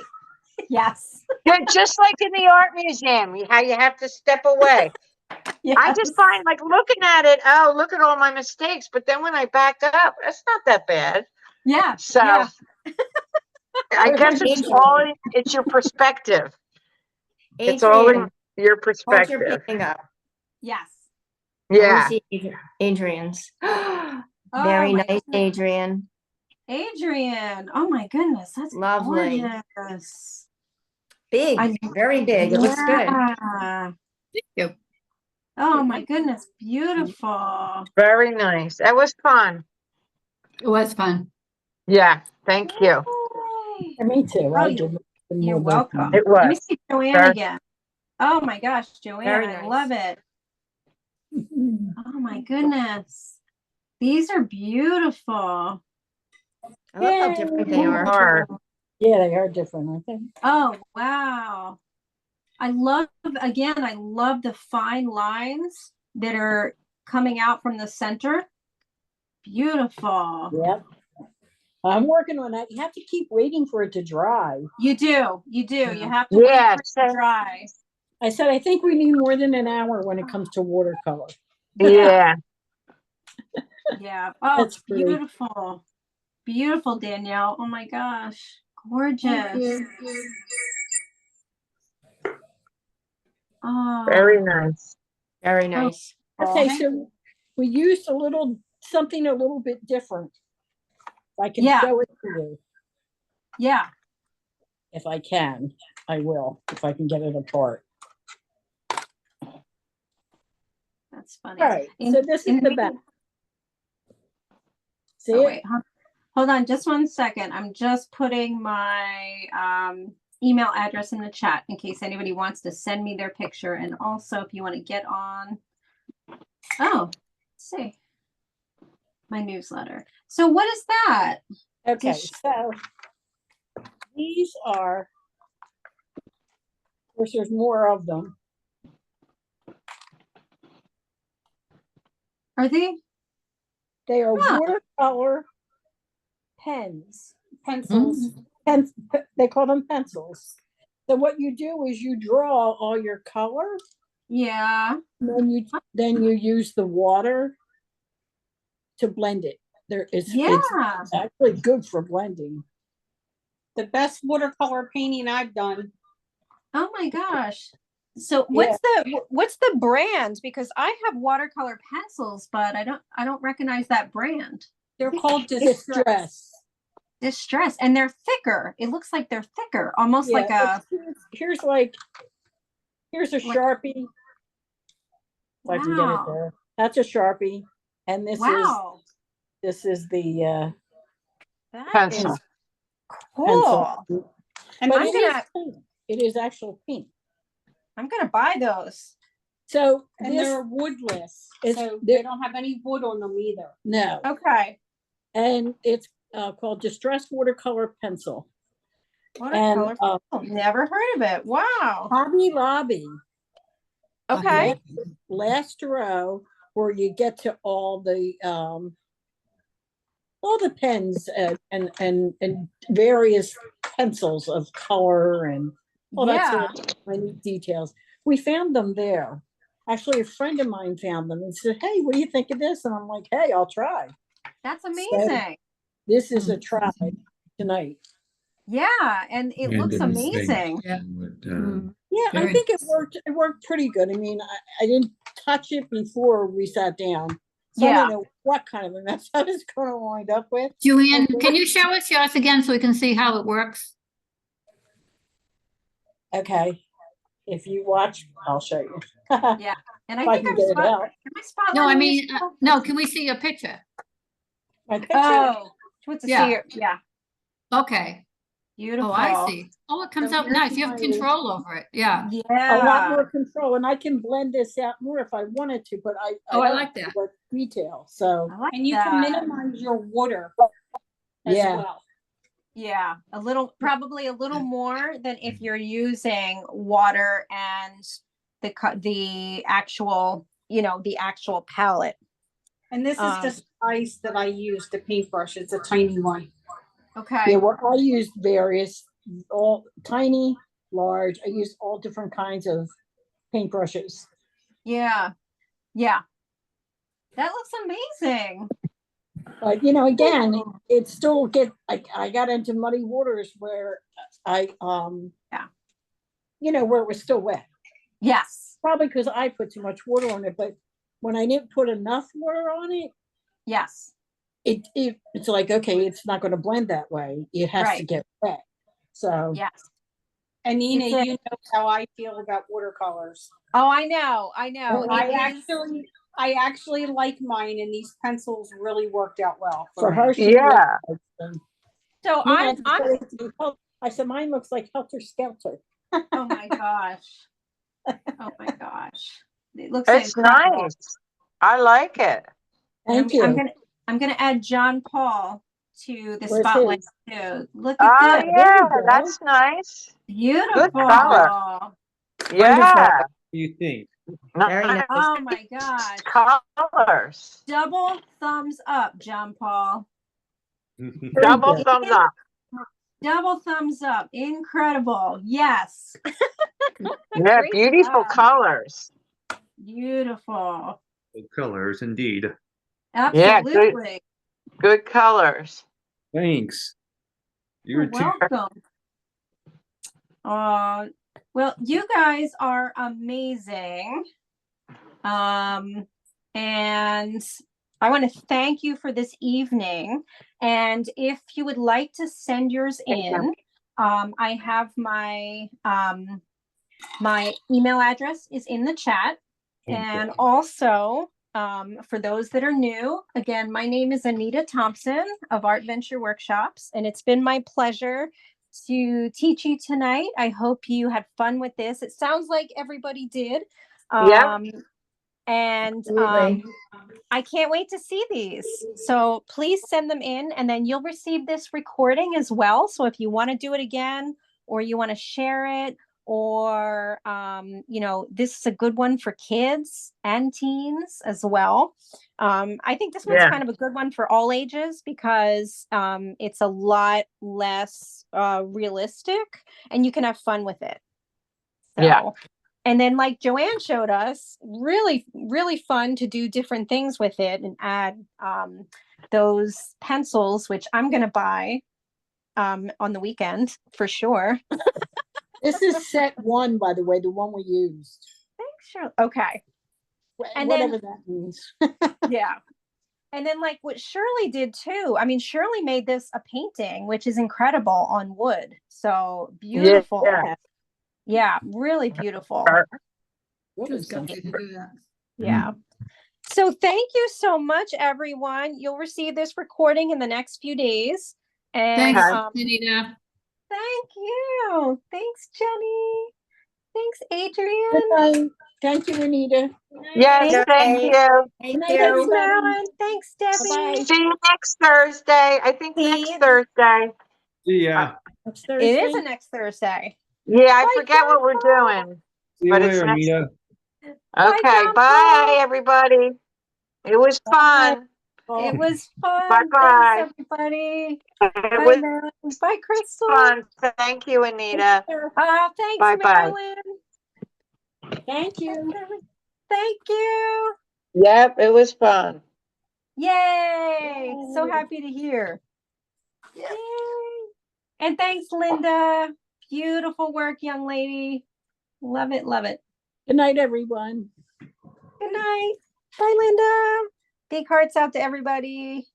Yes. Yeah, just like in the art museum, how you have to step away. I just find like looking at it, oh, look at all my mistakes. But then when I back up, it's not that bad. Yeah. So Yeah. I guess it's Adrian. it's your perspective. It's all in Adrian, your hold your perspective. painting up. Yes. I wanna Yeah. see Adrian's. Oh, Very my nice, goodness. Adrian. Adrian. Oh my goodness. That's Lovely. gorgeous. Big, I- very big. It looks good. Yeah. you. Oh my goodness. Beautiful. Very nice. That was fun. It was fun. Yeah. Thank you. Yay. Me too. Oh, I did. You're welcome. It Let me was. see Joanne Very- again. Oh my gosh, Joanne, Very I nice. love it. Oh my goodness. These are beautiful. I love how different they are. Hard. Yeah, they are different, aren't they? Oh, wow. I love the fine lines that are coming out from the center. Beautiful. Yep. I'm working on that. You have to keep waiting for it to dry. You do. You Yeah. have to wait Yeah. for it to dry. I said, I think we need more than an hour when it comes to watercolor. Yeah. Yeah. Oh, That's pretty. beautiful. Beautiful, Danielle. Oh my gosh. Gorgeous. Oh, Very nice. Very nice. Okay, so we used something a little bit different. If I can Yeah. show it to you. yeah. If I can, I will, if I can get it apart. That's funny. All right, In- so this is in the the- back. See Oh, it? wait, hold on just one second. I'm just putting my email address in the chat in case anybody wants to send me their picture. And also if you want to get on, let's see, my newsletter. So what is that? Okay, Dish- so these are, of course, there's more of them. Are they? They are Huh. watercolor pens, pencils. They call them pencils. So what you do is you draw all your color, Yeah. and then you use the water to blend it. It's Yeah. actually good for blending. The best watercolor painting I've done. Oh my gosh. So what's the brand? Because I have watercolor pencils, but I don't recognize that brand. They're called Distress. Distress, and they're thicker. It looks like they're thicker, almost like a here's a Sharpie. If I can get it Wow. there. That's a Sharpie. And this wow. is the That Pencil. is cool. pencil. And But I'm it is gonna- pink. It is actual pink. I'm gonna buy those. So and this they're woodless, is so they don't have any wood on them either. no, Okay. and it's called Distress Watercolor Pencil. Watercolor. And Never heard of it. Wow. Hobby Lobby, Okay. last row where you get to all the pens and various pencils of color and all that sort of minute details. We found them there. Actually, a friend of mine found them and said, "Hey, what do you think of this?" And I'm like, "Hey, I'll try." That's amazing. This is a try tonight. Yeah, and it looks amazing. Yeah, I Very think it worked. It worked pretty good. I mean, I didn't touch it before we sat down, so I Yeah. don't know what kind of a mess I was going to wind up with. Julian, can you show us yours again so we can see how it works? Okay, if you watch, I'll show you. Yeah. And I If I think can I'm get it out. am I spotlighting No, I you mean, still? no, can we see your picture? My picture. Oh, she wants to Yeah. see your Okay. beautiful. Oh, I see. Oh, it comes So out here's nice. You have my- control over it. Yeah. A lot Yeah. more control, and I can blend this out more if I wanted to, but I Oh, I don't like do that. what detail. So I like And you that. can minimize your water as Yeah. well. Yeah, probably a little more than if you're using water and the actual, the actual palette. And this is just ice that I use, the paintbrush. It's a tiny one. Okay. yeah, well, I used various all tiny, large. I used all different kinds of paintbrushes. Yeah. Yeah. That looks amazing. But again, it still I got into muddy waters where I Yeah. where it was still wet. Yes. Probably because I put too much water on it, but when I didn't put enough water on it, Yes. it's like, okay, it's not going to blend that way. It has to Right. get wet. So Yes. And Nina, It's a- you know how I feel about watercolors. Oh, I know. I know. Oh, I actually like mine, and these pencils really worked out well for me. her, she Yeah. likes them. So Yeah, I'm I said mine looks like Helter Skelter. oh my gosh. Oh my gosh. It looks It's incredible. nice. I like it. And Thank you. I'm gonna add John Paul to the Where's spotlight his? too. Look at Oh, this. There yeah, you go. that's nice. Beautiful. color. Yeah. You think? Very nice. Oh my gosh. Colors. Double thumbs up, John Paul. Very Double good. thumbs up. Double thumbs up. Incredible. Yes. Yeah, Great beautiful job. colors. Beautiful. Colors, indeed. Yeah, good. Absolutely. Good colors. Thanks. You're You're too. welcome. Well, you guys are amazing. And I want to thank you for this evening. And if you would like to send yours in, I have my my email address is in the chat. And also, for those that are new, again, my name is Anita Thompson of Art Venture Workshops, and it's been my pleasure to teach you tonight. I hope you had fun with this. It sounds like everybody did. Yeah. And Absolutely. I can't wait to see these. So please send them in, and then you'll receive this recording as well. So if you want to do it again, or you want to share it, or this is a good one for kids and teens as well. I think this one's Yeah. kind of a good one for all ages because it's a lot less realistic, and you can have fun with it. So, Yeah. and then like Joanne showed us, really, really fun to do different things with it and add those pencils, which I'm going to buy on the weekend for sure. This is set one, by the way, the one we used. Thanks, Shirley. Okay. And Whatever then, that means. yeah. And then like what Shirley did too. I mean, Shirley made this a painting, which is incredible on wood. So beautiful. Yeah. Yeah, really beautiful. What is that? Yeah. So thank you so much, everyone. You'll receive this recording in the next few days. And Thanks, Okay. Anita. thank you. Thanks, Jenny. Thanks, Adrian. Good night. Thank you, Anita. Yes, Good thank night. you. Thank night, you. Thanks, everybody. Marilyn. Thanks, Debbie. Bye-bye. See you next Thursday. I think See next you. Thursday. See ya. Next It is Thursday. a next Thursday. Yeah, I Bye, forget what we're John doing. See you But it's later, next- Anita. Bye, Okay, John bye, Paul. everybody. It was fun. It was fun. Bye-bye. Thanks, everybody. It Bye, was Marilyn. Bye, Crystal. fun. Thank you, Anita. Thanks, Bye-bye. Marilyn. Thank you. Thank you. Yep, it was fun. Yay. So happy to hear. Yay. And thanks, Linda. Beautiful work, young lady. Love it. Love it. Good night, everyone. Good night. Bye, Linda. Big hearts out to everybody.